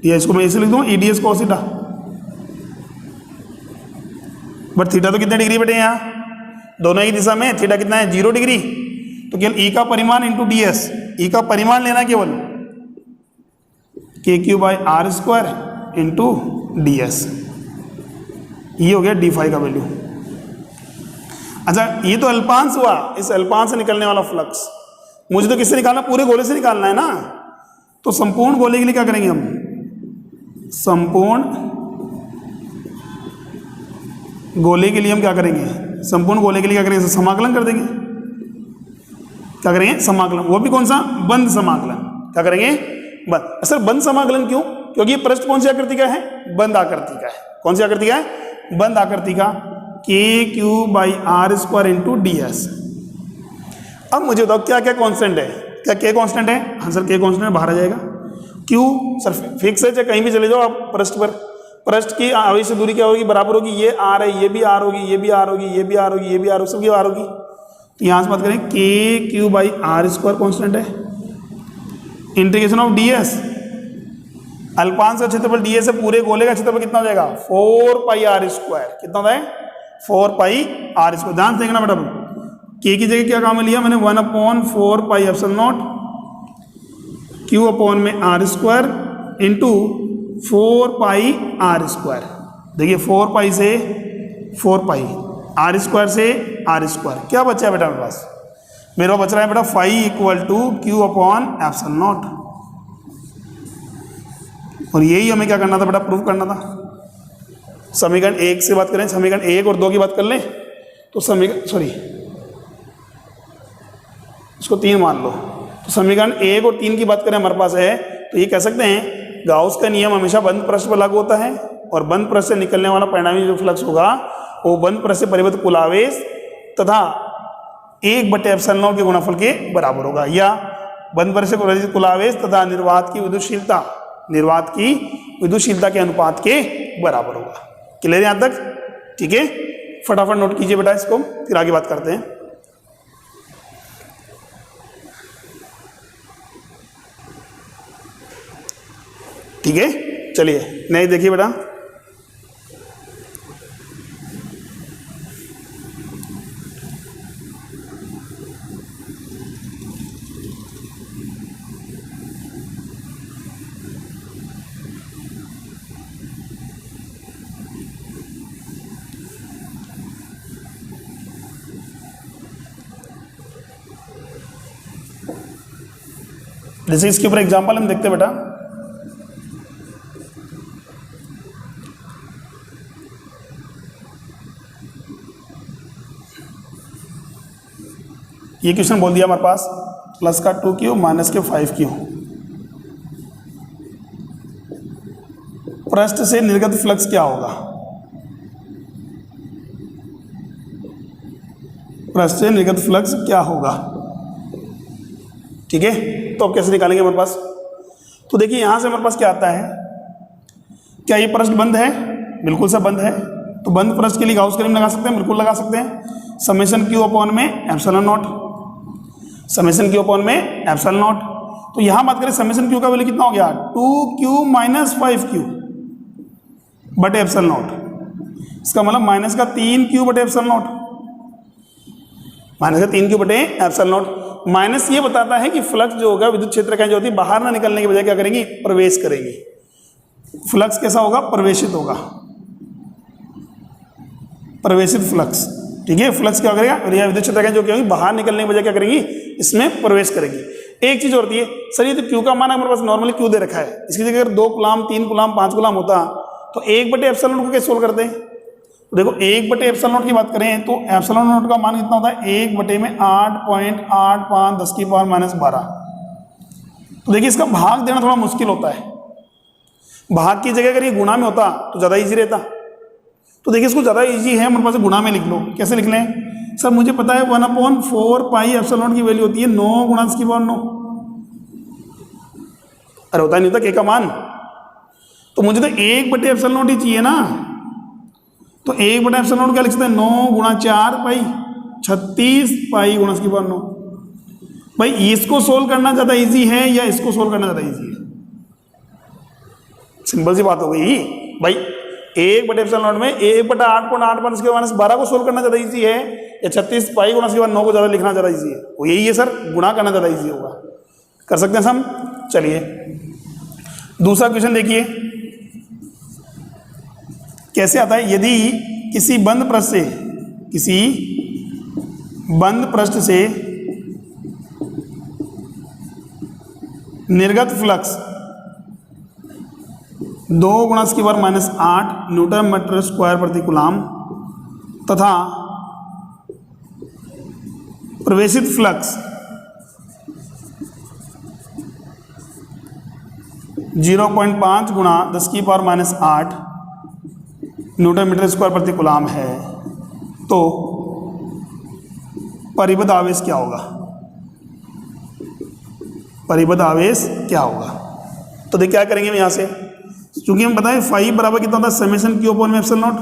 S1: या इसको मैं ऐसे लिख दूँ EDS cos theta. But theta तो कितने डिग्री बेटे, यहाँ दोनों ही दिशा में, थीटा कितना है, 0 डिग्री। तो केवल E का परिमाण इंटू ds, E का परिमाण लेना केवल, KQ by R² into ds, ये हो गया d फाई का वैल्यू। अच्छा ये तो अल्पांश हुआ, इस अल्पांश से निकलने वाला फ्लक्स मुझे तो किससे निकालना, पूरे गोले से निकालना है ना। तो संपूर्ण गोले के लिए क्या करेंगे हम, संपूर्ण गोले के लिए हम क्या करेंगे, संपूर्ण गोले के लिए क्या करेंगे, समाकलन कर देंगे। क्या करेंगे, समाकलन, वो भी कौन सा, बंद समाकलन। क्या करेंगे, बंद। सर बंद समाकलन क्यों, क्योंकि ये पृष्ठ कौन सी आकृति का है, बंद आकृति का है। कौन सी आकृति का है, बंद आकृति का, KQ by R² into ds। अब मुझे बताओ क्या क्या कांस्टेंट है, क्या K कांस्टेंट है, हाँ सर K कांस्टेंट है, बाहर आ जाएगा। Q सर फिक्स है, चाहे कहीं भी चले जाओ आप पृष्ठ पर, पृष्ठ की आवेश से दूरी क्या होगी, बराबर होगी, ये R है, ये भी R होगी, ये भी R होगी, ये भी R होगी, ये भी R होगी, सबकी R होगी। तो यहाँ से बात करें KQ बाई R² कांस्टेंट है, इंटीग्रेशन ऑफ ds, अल्पांश का क्षेत्रफल ds है, पूरे गोले का क्षेत्रफल कितना हो जाएगा, 4πr²। कितना होता है, 4πr²। ध्यान से देखना बेटा, k की जगह क्या काम में लिया मैंने, 1/4πε0 q अपॉन में R² इंटू 4πr²। देखिए 4π से 4π, R² से R², क्या बचा है बेटा मेरे पास, मेरे पास बच रहा है बेटा phi equal to q upon ε0। और यही हमें क्या करना था बेटा, प्रूफ करना था। समीकरण 1 से बात करें, समीकरण 1 और 2 की बात कर लें, तो समीकरण इसको 3 मान लो, तो समीकरण 1 और 3 की बात करें हमारे पास है तो ये कह सकते हैं गाउस का नियम हमेशा बंद पृष्ठ पर लागू होता है और बंद पृष्ठ से निकलने वाला परिणामी जो फ्लक्स होगा वो बंद पृष्ठ से परिवर्तित कुल आवेश तथा 1/ε0 के गुणनफल के बराबर होगा, या बंद पृष्ठ से परिवर्तित कुल आवेश तथा निर्वात की विद्युतशीलता के अनुपात के बराबर होगा। क्लियर यहां तक? ठीक है, फटाफट नोट कीजिए बेटा इसको, फिर आगे बात करते हैं। ठीक है, चलिए नहीं देखिए बेटा, जैसे इसके ऊपर एग्जांपल हम देखते हैं बेटा। ये क्वेश्चन बोल दिया हमारे पास प्लस का 2q माइनस के 5q, पृष्ठ से निर्गत फ्लक्स क्या होगा? पृष्ठ से निर्गत फ्लक्स क्या होगा? ठीक है, तो अब कैसे निकालेंगे हमारे पास? तो देखिए यहां से हमारे पास क्या आता है, क्या ये पृष्ठ बंद है? बिल्कुल सा बंद है, तो बंद पृष्ठ के लिए गाउस का नियम लगा सकते हैं, बिल्कुल लगा सकते हैं। समेशन q अपॉन में epsilon not, summation q upon में एप्सिलॉन नॉट। तो यहां बात करें समेशन q का वैल्यू कितना हो गया? 2q माइनस 5q बटे एप्सिलॉन नॉट। इसका मतलब माइनस का 3q बटे एप्सिलॉन नॉट, माइनस का 3q बटे एप्सिलॉन नॉट। माइनस ये बताता है कि फ्लक्स जो होगा विद्युत क्षेत्र का जो होती है बाहर ना निकलने के बजाय क्या करेंगी? प्रवेश करेंगी। फ्लक्स कैसा होगा? प्रवेशित होगा, प्रवेशित फ्लक्स। ठीक है, फ्लक्स क्या करेगा? विद्युत क्षेत्र का जो क्या होगी बाहर निकलने के बजाय क्या करेंगी? इसमें प्रवेश करेगी। एक चीज होती है सर, ये तो क्यू का मान हमारे पास नॉर्मली क्यू दे रखा है, इसकी जगह अगर 2 कूलम 3 कूलम 5 कूलम होता तो 1/ε को कैसे सोल्व करते हैं? देखो 1/ε की बात करें तो एप्सिलॉन नॉट का मान कितना होता है? 1/8.85 10 की पावर माइनस 12। तो देखिए इसका भाग देना थोड़ा मुश्किल होता है, भाग की जगह अगर ये गुणा में होता तो ज़्यादा इजी रहता। तो देखिए इसको ज़्यादा इजी है हमारे पास गुणा में लिख लो। कैसे लिख लें? सर मुझे पता है 1/4 पाई एप्सिलॉन नॉट की वैल्यू होती है 9 गुणा 10 की पावर 9। अरे होता नहीं होता के का मान, तो मुझे तो 1/ε नॉट ही चाहिए ना। तो 1/ε नॉट क्या लिख सकते हैं? 9 गुणा 4 पाई 36 पाई गुणा 10 की पावर 9। भाई इसको सोल्व करना ज़्यादा इजी है या इसको सोल्व करना ज़्यादा इजी है? सिंपल सी बात हो गई भाई, 1/ε नॉट में 1/8.85 के माइनस 12 को सोल्व करना ज़्यादा इजी है या 36 पाई गुणा 10 की पावर 9 को ज़्यादा लिखना ज़्यादा इजी है? वो यही है सर, गुणा करना ज़्यादा इजी होगा। कर सकते हैं हम? चलिए दूसरा क्वेश्चन देखिए कैसे आता है। यदि किसी बंद पृष्ठ से निर्गत फ्लक्स 2 गुणा 10 की power minus 8 newton metre square प्रति कूलम तथा प्रवेशित फ्लक्स 0.5 गुणा 10 की power minus 8 newton metre square प्रति कूलम है, तो परिबद्ध आवेश क्या होगा? परिबद्ध आवेश क्या होगा? तो देखिए क्या करेंगे हम यहां से, क्योंकि हम बताएं फाई बराबर कितना होता है? समेशन क्यू अपॉन में एप्सिलॉन नॉट।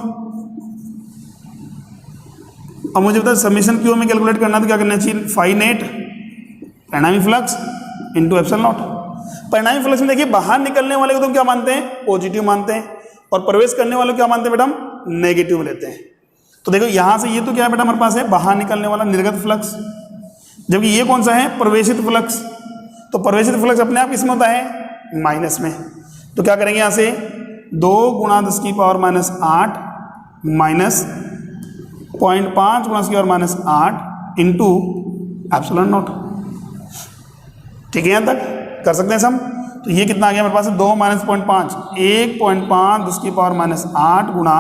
S1: अब मुझे बताया समेशन क्यू में कैलकुलेट करना तो क्या करना चाहिए? फाई नेट परिणामी फ्लक्स इंटू एप्सिलॉन नॉट। परिणामी फ्लक्स में देखिए बाहर निकलने वाले को तो क्या मानते हैं? पॉजिटिव मानते हैं, और प्रवेश करने वाले को क्या मानते हैं बेटा? हम नेगेटिव लेते हैं। तो देखो यहां से ये तो क्या है बेटा हमारे पास है बाहर निकलने वाला निर्गत फ्लक्स, जबकि ये कौन सा है? प्रवेशित फ्लक्स। तो प्रवेशित फ्लक्स अपने आप किसमें होता है? माइनस में। तो क्या करेंगे यहां से 2 गुणा 10 की पावर माइनस 8 माइनस 0.5 गुणा 10 की power minus 8 into epsilon not. ठीक है, यहां तक कर सकते हैं हम। तो ये कितना आ गया हमारे पास? 2 माइनस 0.5 1.5 10 की पावर माइनस 8 गुणा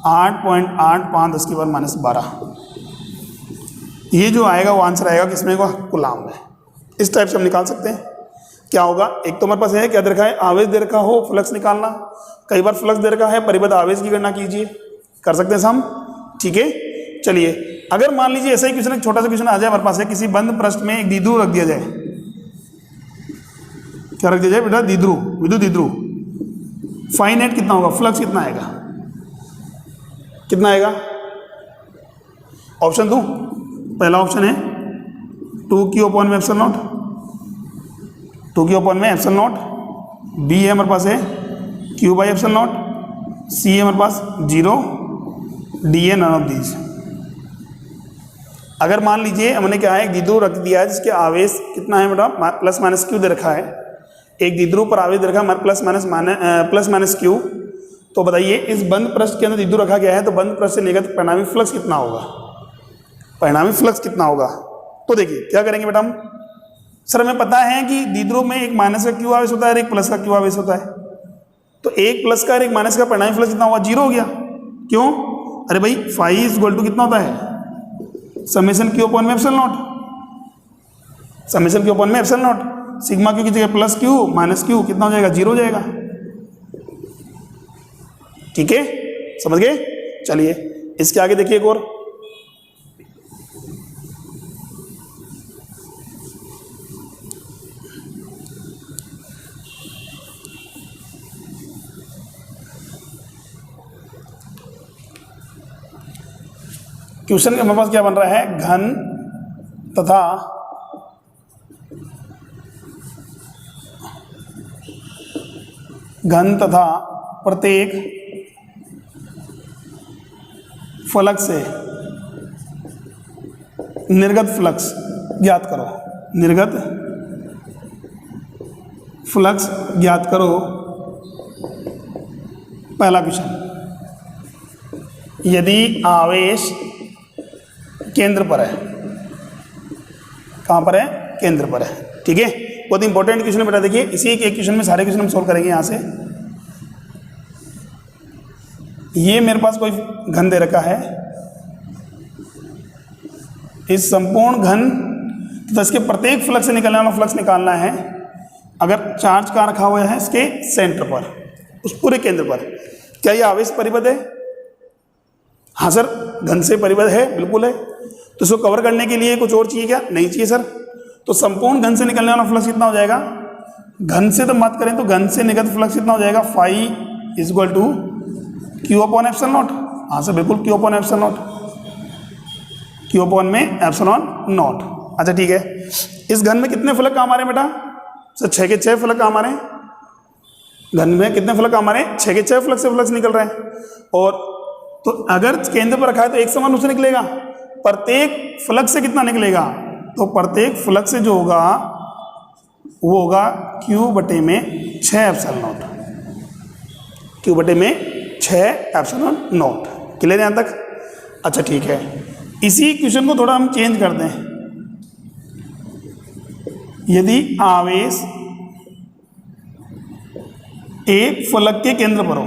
S1: 8.85 10 की पावर माइनस 12। ये जो आएगा वो आंसर आएगा किसमें? को कूलम में। इस टाइप से हम निकाल सकते हैं। क्या होगा, एक तो हमारे पास है क्या दे रखा है, आवेश दे रखा हो, फ्लक्स निकालना। कई बार फ्लक्स दे रखा है, परिबद्ध आवेश की गणना कीजिए, कर सकते हैं हम। ठीक है, चलिए अगर मान लीजिए ऐसा ही क्वेश्चन, एक छोटा सा क्वेश्चन आ जाए हमारे पास है, किसी बंद पृष्ठ में एक द्विध्रुव रख दिया जाए। क्या रख दिया जाए बेटा, द्विध्रुव, विद्युत द्विध्रुव। फाइनाइट कितना होगा, फ्लक्स कितना आएगा, कितना आएगा? ऑप्शन दूं? पहला ऑप्शन है 2q/ε0, 2q/ε0। बी है हमारे पास है q/ε0, सी है हमारे पास 0, डी है नन ऑफ दीज। अगर मान लीजिए हमने क्या है, एक द्विध्रुव रख दिया है जिसके आवेश कितना है बेटा, प्लस माइनस क्यू दे रखा है। एक द्विध्रुव पर आवेश दे रखा है हमारे प्लस माइनस क्यू। तो बताइए इस बंद पृष्ठ के अंदर द्विध्रुव रखा गया है, तो बंद पृष्ठ से निर्गत परिणामी फ्लक्स कितना होगा, परिणामी फ्लक्स कितना होगा? तो देखिए क्या करेंगे बेटा हम, सर हमें पता है कि द्विध्रुव में एक माइनस का क्यू आवेश होता है और एक प्लस का क्यू आवेश होता है। तो एक प्लस का और एक माइनस का परिणामी फ्लक्स कितना हुआ, 0 हो गया। क्यों? अरे भाई फाई इज इक्वल टू कितना होता है, summation q/ε0, summation q/ε0। Sigma Q की जगह प्लस क्यू माइनस क्यू कितना हो जाएगा, 0 हो जाएगा। ठीक है, समझ गए? चलिए इसके आगे देखिए एक और, क्वेश्चन हमारे पास क्या बन रहा है, घन तथा प्रत्येक फलक से निर्गत फ्लक्स ज्ञात करो, निर्गत फ्लक्स ज्ञात करो। पहला क्वेश्चन, यदि आवेश केंद्र पर है, कहाँ पर है, केंद्र पर है। ठीक है, बहुत इंपॉर्टेंट क्वेश्चन है बेटा। देखिए इसी एक क्वेश्चन में सारे क्वेश्चन हम सोल्व करेंगे। यहाँ से ये मेरे पास कोई घन दे रखा है, इस संपूर्ण घन तो इसके प्रत्येक फ्लक्स से निकलने वाला फ्लक्स निकालना है। अगर चार्ज कहाँ रखा हुआ है, इसके सेंटर पर, उस पूरे केंद्र पर। क्या ये आवेश परिबद्ध है? हाँ सर, घन से परिबद्ध है, बिल्कुल है। तो इसको कवर करने के लिए कुछ और चाहिए क्या? नहीं चाहिए सर। तो संपूर्ण घन से निकलने वाला फ्लक्स कितना हो जाएगा, घन से तो बात करें तो घन से निर्गत फ्लक्स कितना हो जाएगा, phi is equal to q/ε0। हाँ सर बिल्कुल, q/ε0, q/ε0। अच्छा ठीक है, इस घन में कितने फलक काम आ रहे हैं बेटा? सर 6 के 6 फलक काम आ रहे हैं। घन में कितने फलक काम आ रहे हैं? 6 के 6 फलक से फ्लक्स निकल रहे हैं। और तो अगर केंद्र पर रखा है तो एक समान रूप से निकलेगा। प्रत्येक फलक से कितना निकलेगा? तो प्रत्येक फलक से जो होगा वो होगा q/6ε0, q/6ε0। क्लियर है यहाँ तक? अच्छा ठीक है, इसी क्वेश्चन को थोड़ा हम चेंज कर दें। यदि आवेश एक फलक के केंद्र पर हो,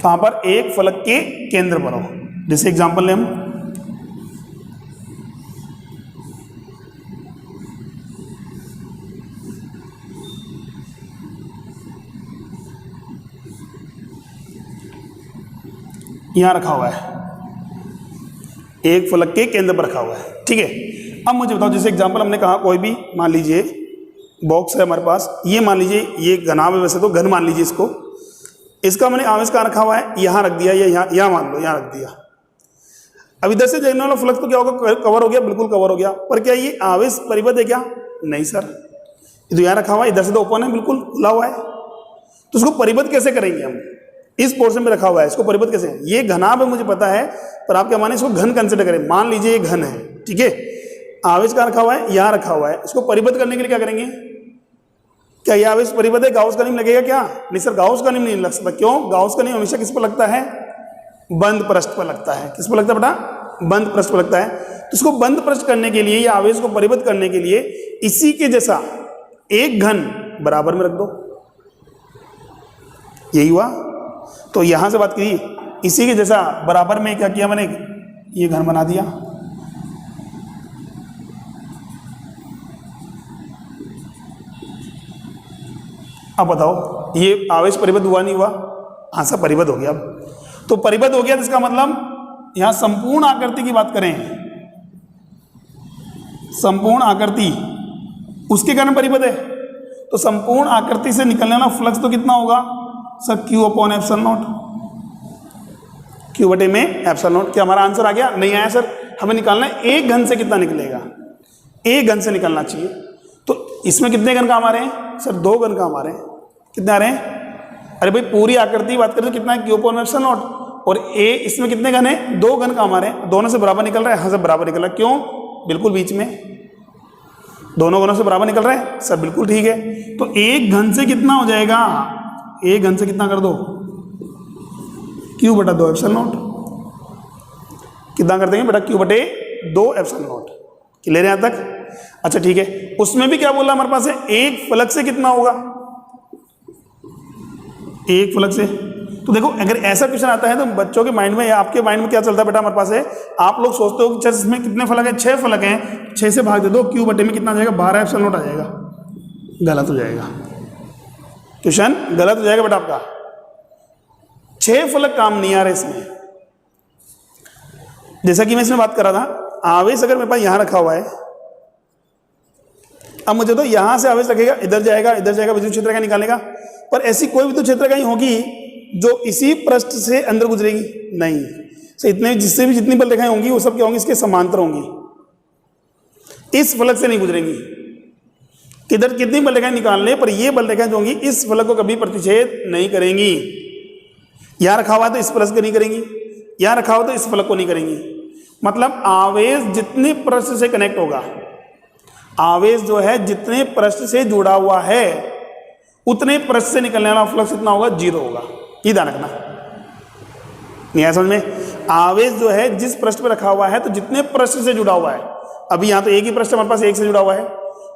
S1: कहां पर? एक फलक के केंद्र पर हो। जैसे एग्जांपल लें हम, यहां रखा हुआ है, एक फलक के केंद्र पर रखा हुआ है। ठीक है, अब मुझे बताओ, जैसे एग्जांपल हमने कहा कोई भी मान लीजिए बॉक्स है हमारे पास, ये मान लीजिए ये घनाभ है, वैसे तो घन मान लीजिए इसको, इसका मैंने आवेश कहाँ रखा हुआ है, यहाँ रख दिया, या यहाँ मान लो यहाँ रख दिया। अब इधर से जाने वाला फ्लक्स तो क्या होगा, कवर हो गया, बिल्कुल कवर हो गया। पर क्या ये आवेश परिबद्ध है क्या? नहीं सर, ये तो यहाँ रखा हुआ है, इधर से तो ओपन है, बिल्कुल खुला हुआ है। तो उसको परिबद्ध कैसे करेंगे हम? इस पोर्शन में रखा हुआ है, इसको परिबद्ध कैसे? ये घनाभ है मुझे पता है, पर आप क्या माने, इसको घन कंसिडर करें। मान लीजिए ये घन है, ठीक है, आवेश कहाँ रखा हुआ है, यहाँ रखा हुआ है। इसको परिबद्ध करने के लिए क्या करेंगे? क्या यह आवेश परिबद्ध है? गाउस का नियम लगेगा क्या? नहीं सर, गाउस का नियम नहीं लग सकता। क्यों? गाउस का नियम हमेशा किस पर लगता है? बंद पृष्ठ पर लगता है। किस पर लगता है बेटा? बंद पृष्ठ पर लगता है। तो इसको बंद पृष्ठ करने के लिए या आवेश को परिबद्ध करने के लिए इसी के जैसा एक घन बराबर में रख दो, यही हुआ। तो यहां से बात की, इसी के जैसा बराबर में क्या किया मैंने, ये घन बना दिया। अब बताओ ये आवेश परिबद्ध हुआ नहीं हुआ? हाँ सर परिबद्ध हो गया। अब तो परिबद्ध हो गया तो इसका मतलब यहां संपूर्ण आकृति की बात करें, संपूर्ण आकृति उसके कारण परिबद्ध है, तो संपूर्ण आकृति से निकलने वाला फ्लक्स तो कितना होगा sir? Q upon epsilon not, Q बटे में एप्सिलॉन नॉट। क्या हमारा आंसर आ गया? नहीं आया सर, हमें निकालना है एक घन से कितना निकलेगा, एक घन से निकलना चाहिए। तो इसमें कितने घन काम आ रहे हैं सर? 2 घन काम आ रहे हैं। कितने आ रहे हैं? अरे भाई पूरी आकृति बात करें तो कितना है? Q अपॉन एप्सिलॉन नॉट, और A इसमें कितने घन है? 2 घन काम आ रहे हैं। दोनों से बराबर निकल रहा है? हाँ सर बराबर निकल रहा है। क्यों? बिल्कुल बीच में, दोनों घनों से बराबर निकल रहा है सर, बिल्कुल ठीक है। तो एक घन से कितना हो जाएगा? एक घन से कितना कर दो? Q बटा 2 एप्सिलॉन नॉट। कितना कर देंगे बेटा? Q बटे 2 एप्सिलॉन नॉट। क्लियर है यहां तक? अच्छा ठीक है, उसमें भी क्या बोला हमारे पास है? एक फलक से कितना होगा? एक फलक से। तो देखो अगर ऐसा क्वेश्चन आता है तो बच्चों के माइंड में या आपके माइंड में क्या चलता है बेटा? हमारे पास है, आप लोग सोचते हो कि इसमें कितने फलक हैं? 6 फलक हैं, 6 से भाग दे दो, Q बटे में कितना आ जाएगा? 12 एप्सिलॉन नॉट आ जाएगा। गलत हो जाएगा, क्वेश्चन गलत हो जाएगा बेटा आपका। 6 फलक काम नहीं आ रहे इसमें। जैसा कि मैं इसमें बात कर रहा था, आवेश अगर मेरे पास यहां रखा हुआ है, अब मुझे तो यहां से आवेश रखेगा, इधर जाएगा, इधर जाएगा, विद्युत क्षेत्र का निकालेगा, पर ऐसी कोई विद्युत क्षेत्र का ही होगी जो इसी पृष्ठ से अंदर गुजरेगी? नहीं। तो इतने जिससे भी जितनी बल रेखाएं होंगी वो सब क्या होंगी? इसके समांतर होंगी, इस फलक से नहीं गुजरेंगी। किधर कितनी बल रेखाएं निकाल ले, पर ये बल रेखाएं जो होंगी इस फलक को कभी प्रतिच्छेद नहीं करेंगी। यहां रखा हुआ तो इस फलक को नहीं करेंगी, यहां रखा हुआ तो इस फलक को नहीं करेंगी। मतलब आवेश जितने पृष्ठ से कनेक्ट होगा, आवेश जो है जितने पृष्ठ से जुड़ा हुआ है उतने पृष्ठ से निकलने वाला फ्लक्स कितना होगा? 0 होगा। ये ध्यान रखना, नहीं आया समझ में? आवेश जो है जिस पृष्ठ पर रखा हुआ है तो जितने पृष्ठ से जुड़ा हुआ है, अभी यहां तो एक ही पृष्ठ हमारे पास एक से जुड़ा हुआ है,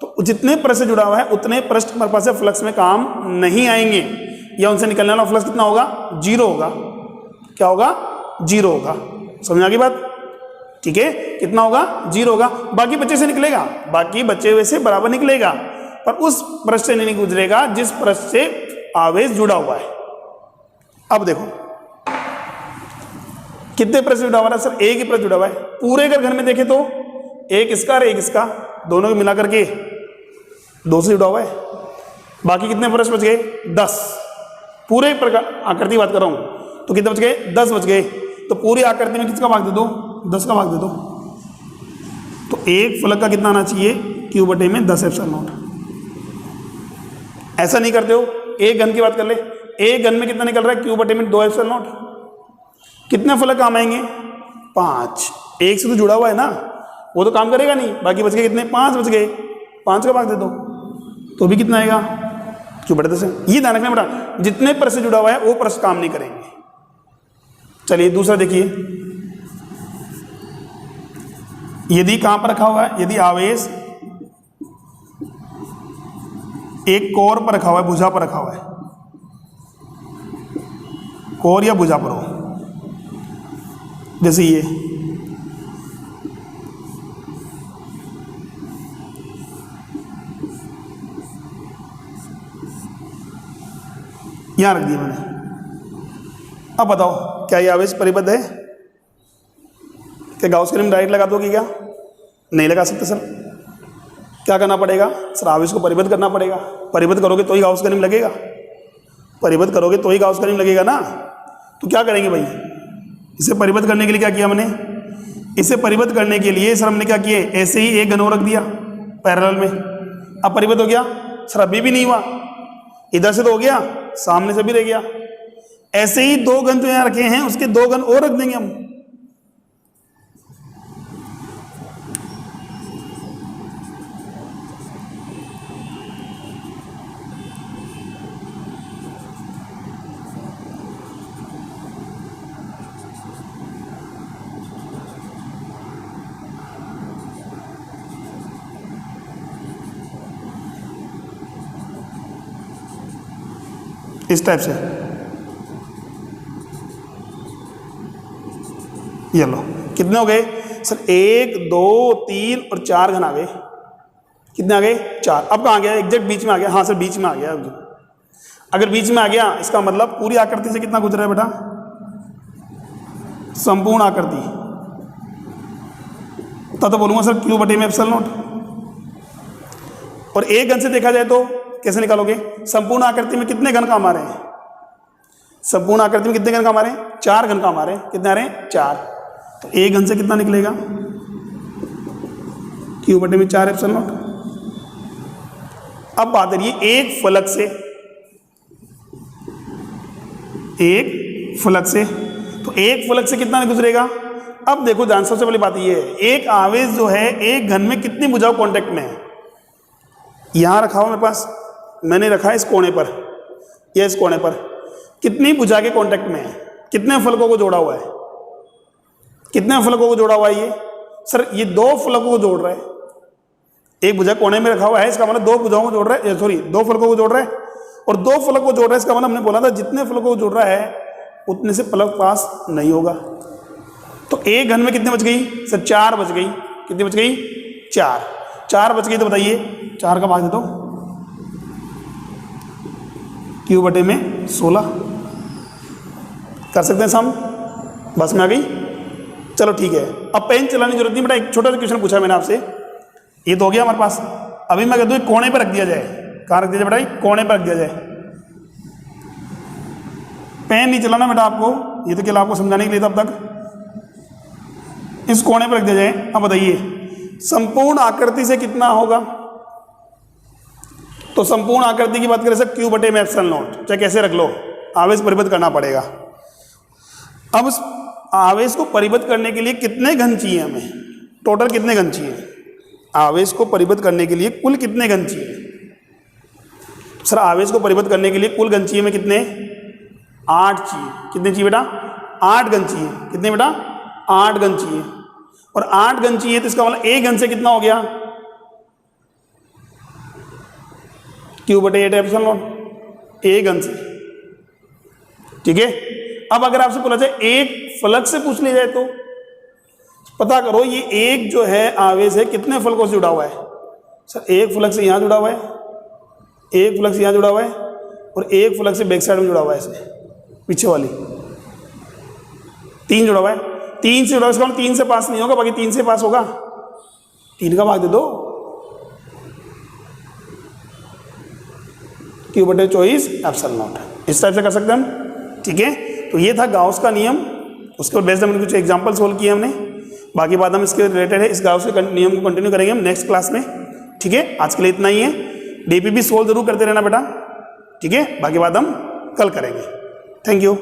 S1: तो जितने पृष्ठ से जुड़ा हुआ है उतने पृष्ठ हमारे पास फ्लक्स में काम नहीं आएंगे, या उनसे निकलने वाला फ्लक्स कितना होगा? 0 होगा। क्या होगा? 0 होगा। समझ आ गई बात? ठीक है, कितना होगा? 0 होगा। बाकी बच्चे से निकलेगा, बाकी बच्चे वैसे बराबर निकलेगा, पर उस पृष्ठ से नहीं गुजरेगा जिस पृष्ठ से आवेश जुड़ा हुआ है। अब देखो कितने पृष्ठ जुड़ा हुआ है सर? एक ही पृष्ठ जुड़ा हुआ है। पूरे अगर घर में देखें तो एक इसका और एक इसका, दोनों को मिलाकर के 2 से जुड़ा हुआ है। बाकी कितने पृष्ठ बच गए? 10। पूरे आकृति बात कर रहा हूं तो कितने बच गए? 10 बच गए। तो पूरी आकृति में किसका भाग दे दो? 10 का भाग दे दो। तो एक फलक का कितना आना चाहिए? Q बटे में 10 एप्सिलॉन नॉट। ऐसा नहीं करते हो, एक घन की बात कर ले, एक घन में कितना निकल रहा है? Q बटे में 2 एप्सिलॉन नॉट। कितने फलक काम आएंगे? 5। एक से तो जुड़ा हुआ है ना, वो तो काम करेगा नहीं। बाकी बच गए कितने? 5 बच गए। 5 का भाग दे दो तो भी कितना आएगा? Q बटे 10। ये ध्यान रखना बेटा, जितने पृष्ठ से जुड़ा हुआ है वो पृष्ठ काम नहीं करेंगे। चलिए दूसरा देखिए, यदि कहां पर रखा हुआ है? यदि आवेश एक कोर पर रखा हुआ है, भुजा पर रखा हुआ है, कोर या भुजा पर हो, जैसे ये यहां रख दिया मैंने। अब बताओ क्या ये आवेश परिबद्ध है? क्या गाउस का नियम डायरेक्ट लगा दोगे? क्या नहीं लगा सकते सर? क्या करना पड़ेगा सर? आवेश को परिबद्ध करना पड़ेगा। परिबद्ध करोगे तो ही गाउस का नियम लगेगा, परिबद्ध करोगे तो ही गाउस का नियम लगेगा ना। तो क्या करेंगे भाई? इसे परिबद्ध करने के लिए क्या किया हमने? इसे परिबद्ध करने के लिए सर हमने क्या किए? ऐसे ही एक घन और रख दिया पैरेलल में। अब परिबद्ध हो गया सर? अभी भी नहीं हुआ, इधर से तो हो गया, सामने से भी रह गया। ऐसे ही 2 घन जो यहां रखे हैं उसके 2 घन और रख देंगे हम। इस टाइप से ये लो, कितने हो गए सर? 1 2 3 और 4 घन आ गए। कितने आ गए? 4। अब कहाँ गया? एग्जैक्ट बीच में आ गया। हाँ सर बीच में आ गया। अगर बीच में आ गया इसका मतलब पूरी आकृति से कितना गुजरा है बेटा, संपूर्ण आकृति, तब तो बोलूंगा सर Q बटे में एप्सिलॉन नॉट। और एक घन से देखा जाए तो कैसे निकालोगे, संपूर्ण आकृति में कितने घन काम आ रहे हैं, संपूर्ण आकृति में कितने घन काम आ रहे हैं, 4 घन काम आ रहे हैं, कितने आ रहे हैं 4, तो एक घन से कितना निकलेगा Q बटे में 4 एप्सिलॉन नॉट। अब बात करिए एक फलक से, एक फलक से, तो एक फलक से कितना गुजरेगा। अब देखो ध्यान, सबसे पहली बात ये है, एक आवेश जो है एक घन में कितनी भुजाओं कांटेक्ट में है, यहां रखा हुआ मेरे पास, मैंने रखा है इस कोने पर या इस कोने पर, कितनी भुजा के कांटेक्ट में है, कितने फलकों को जोड़ा हुआ है, कितने फलकों को जोड़ा हुआ है ये सर, ये 2 फलकों को जोड़ रहा है, एक भुजा कोने में रखा हुआ है, इसका मतलब 2 भुजाओं को जोड़ रहा है, सॉरी 2 फलकों को जोड़ रहा है, और 2 फलक को जोड़ रहा है, इसका मतलब हमने बोला था जितने फलकों को जोड़ रहा है उतने से फलक पास नहीं होगा। तो एक घन में कितने बच गई सर, 4 बच गई, कितनी बच गई 4 बच गई, तो बताइए 4 का भाग दे दो Q बटे में 16, कर सकते हैं सम, बस में आ गई। चलो ठीक है, अब पेन चलाने की जरूरत नहीं बेटा, एक छोटा सा क्वेश्चन पूछा मैंने आपसे, ये तो हो गया हमारे पास। अभी मैं कह दूं कोने पर रख दिया जाए, कहाँ रख दिया जाए बेटा, कोने पर रख दिया जाए, पेन नहीं चलाना बेटा आपको, ये तो केवल आपको समझाने के लिए था अब तक, इस कोने पर रख दिया जाए। अब बताइए संपूर्ण आकृति से कितना होगा, तो संपूर्ण आकृति की बात करें सर Q बटे में एप्सिलॉन नॉट, चाहे कैसे रख लो, आवेश परिबद्ध करना पड़ेगा। अब उस आवेश को परिबद्ध करने के लिए कितने घन चाहिए हमें, टोटल कितने घन चाहिए, आवेश को परिबद्ध करने के लिए कुल कितने घन चाहिए सर, आवेश को परिबद्ध करने के लिए कुल घन चाहिए में कितने, 8 चाहिए, कितने चाहिए बेटा 8 घन चाहिए, कितने बेटा 8 घन चाहिए, और 8 घन चाहिए तो इसका मतलब एक घन से कितना हो गया Q बटे 8 एप्सिलॉन नॉट, एक घन से, ठीक है। अब अगर आपसे पूछा जाए एक फलक से पूछ लिया जाए तो पता करो ये एक जो है आवेश है कितने फलकों से जुड़ा हुआ है सर, एक फलक से यहां जुड़ा हुआ है, एक फलक से यहां जुड़ा हुआ है, और एक फलक से बैक साइड में जुड़ा हुआ है, इसमें पीछे वाली 3 जुड़ा हुआ है, 3 से जुड़ा हुआ, इसका मतलब 3 से पास नहीं होगा, बाकी 3 से पास होगा, 3 का भाग दे दो Q बटे 24 एप्सिलॉन नॉट, इस टाइप से कर सकते हैं हम, ठीक है। तो ये था गाउस का नियम, उसके बाद बेस्ड हमने कुछ एग्जांपल सोल्व किए हमने, बाकी बात हम इसके रिलेटेड है, इस गाउस के नियम को कंटिन्यू करेंगे हम नेक्स्ट क्लास में, ठीक है। आज के लिए इतना ही है, डीपीपी सोल्व जरूर करते रहना बेटा, ठीक है, बाकी बात हम कल करेंगे। Thank you.